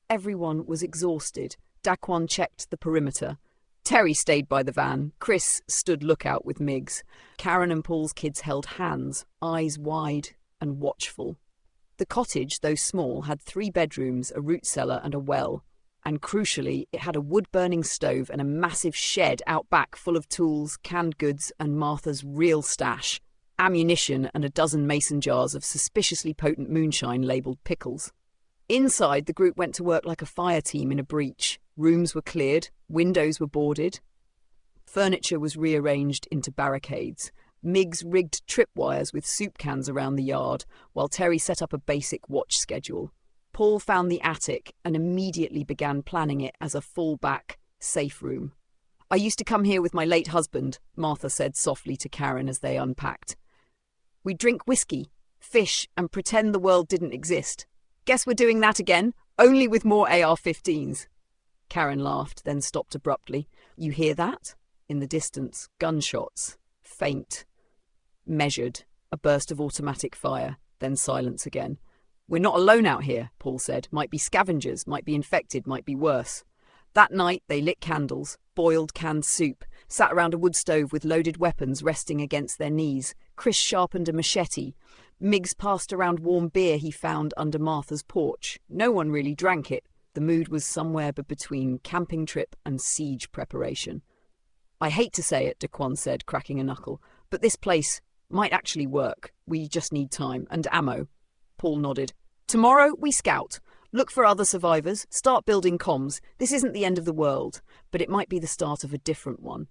Everyone was exhausted. Daquan checked the perimeter. Terry stayed by the van. Chris stood lookout with Miggs. Karen and Paul's kids held hands, eyes wide and watchful. The cottage, though small, had 3 bedrooms, a root cellar and a well. And crucially, it had a wood-burning stove and a massive shed out back full of tools, canned goods and Martha's real stash, ammunition and a dozen mason jars of suspiciously potent moonshine labelled pickles. Inside, the group went to work like a fire team in a breach. Rooms were cleared, windows were boarded. Furniture was rearranged into barricades. Miggs rigged tripwires with soup cans around the yard, while Terry set up a basic watch schedule. Paul found the attic and immediately began planning it as a fallback safe room. "I used to come here with my late husband," Martha said softly to Karen as they unpacked. "We'd drink whiskey, fish, and pretend the world didn't exist. Guess we're doing that again, only with more AR-15s. Karen laughed, then stopped abruptly. "You hear that?" In the distance, gunshots. Faint. Measured. A burst of automatic fire, then silence again. "We're not alone out here," Paul said. "Might be scavengers, might be infected, might be worse." That night they lit candles, boiled canned soup, sat around a wood stove with loaded weapons resting against their knees. Chris sharpened a machete. Miggs passed around warm beer he found under Martha's porch. No one really drank it. The mood was somewhere between camping trip and siege preparation. "I hate to say it," Daquan said, cracking a knuckle, "but this place might actually work. We just need time and ammo." Paul nodded. "Tomorrow we scout. Look for other survivors. Start building comms. This isn't the end of the world, but it might be the start of a different one."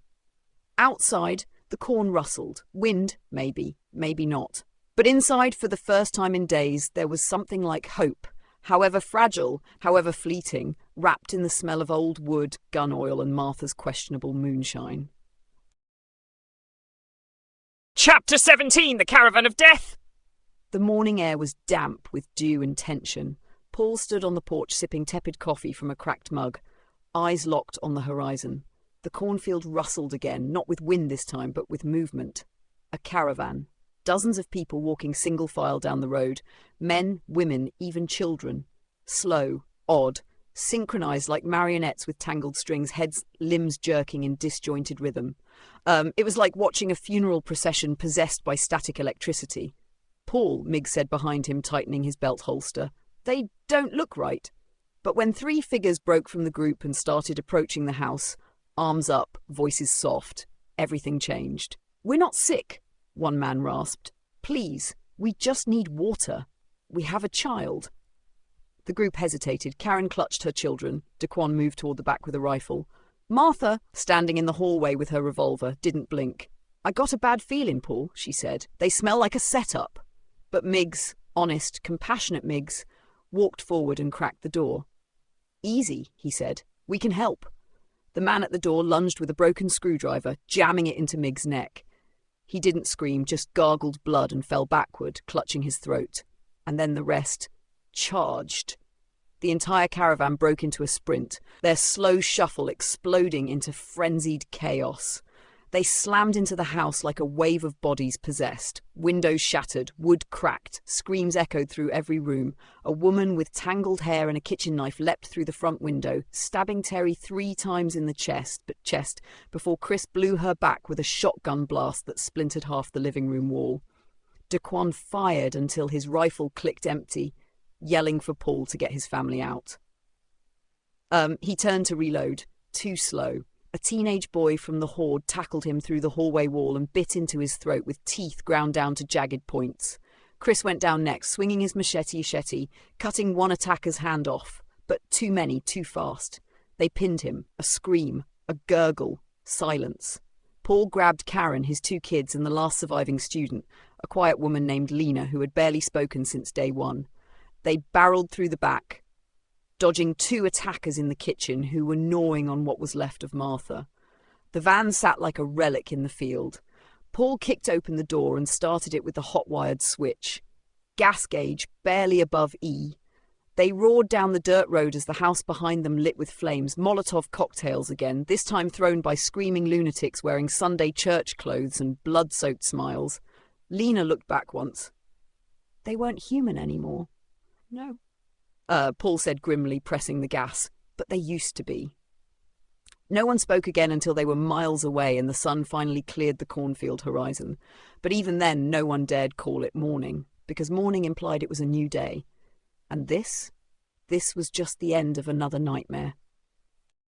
Outside, the corn rustled. Wind, maybe, maybe not. But inside, for the first time in days, there was something like hope, however fragile, however fleeting, wrapped in the smell of old wood, gun oil, and Martha's questionable moonshine. Chapter 17, The Caravan of Death. The morning air was damp with dew and tension. Paul stood on the porch sipping tepid coffee from a cracked mug, eyes locked on the horizon. The cornfield rustled again, not with wind this time, but with movement. A caravan. Dozens of people walking single file down the road. Men, women, even children. Slow, odd, synchronized like marionettes with tangled strings, heads, limbs jerking in disjointed rhythm. It was like watching a funeral procession possessed by static electricity. "Paul," Miggs said behind him, tightening his belt holster. "They don't look right." But when three figures broke from the group and started approaching the house, arms up, voices soft, everything changed. "We're not sick," one man rasped. "Please, we just need water. We have a child." The group hesitated. Karen clutched her children. Daquan moved toward the back with a rifle. Martha, standing in the hallway with her revolver, didn't blink. "I got a bad feeling, Paul," she said. "They smell like a setup." But Miggs, honest, compassionate Miggs, walked forward and cracked the door. "Easy," he said. "We can help." The man at the door lunged with a broken screwdriver, jamming it into Miggs' neck. He didn't scream, just gargled blood and fell backward, clutching his throat. And then the rest charged. The entire caravan broke into a sprint, their slow shuffle exploding into frenzied chaos. They slammed into the house like a wave of bodies possessed. Windows shattered, wood cracked, screams echoed through every room. A woman with tangled hair and a kitchen knife leapt through the front window, stabbing Terry 3 times in the chest before Chris blew her back with a shotgun blast that splintered half the living room wall. Daquan fired until his rifle clicked empty, yelling for Paul to get his family out. He turned to reload, too slow. A teenage boy from the horde tackled him through the hallway wall and bit into his throat with teeth ground down to jagged points. Chris went down next, swinging his machete, cutting one attacker's hand off. But too many, too fast. They pinned him. A scream, a gurgle, silence. Paul grabbed Karen, his 2 kids, and the last surviving student, a quiet woman named Lena who had barely spoken since day 1. They barreled through the back, dodging 2 attackers in the kitchen who were gnawing on what was left of Martha. The van sat like a relic in the field. Paul kicked open the door and started it with the hot-wired switch. Gas gauge barely above E. They roared down the dirt road as the house behind them lit with flames, Molotov cocktails again, this time thrown by screaming lunatics wearing Sunday church clothes and blood-soaked smiles. Lena looked back once. They weren't human anymore. No. Paul said grimly, pressing the gas. But they used to be. No one spoke again until they were miles away and the sun finally cleared the cornfield horizon. But even then, no one dared call it morning, because morning implied it was a new day. And this was just the end of another nightmare.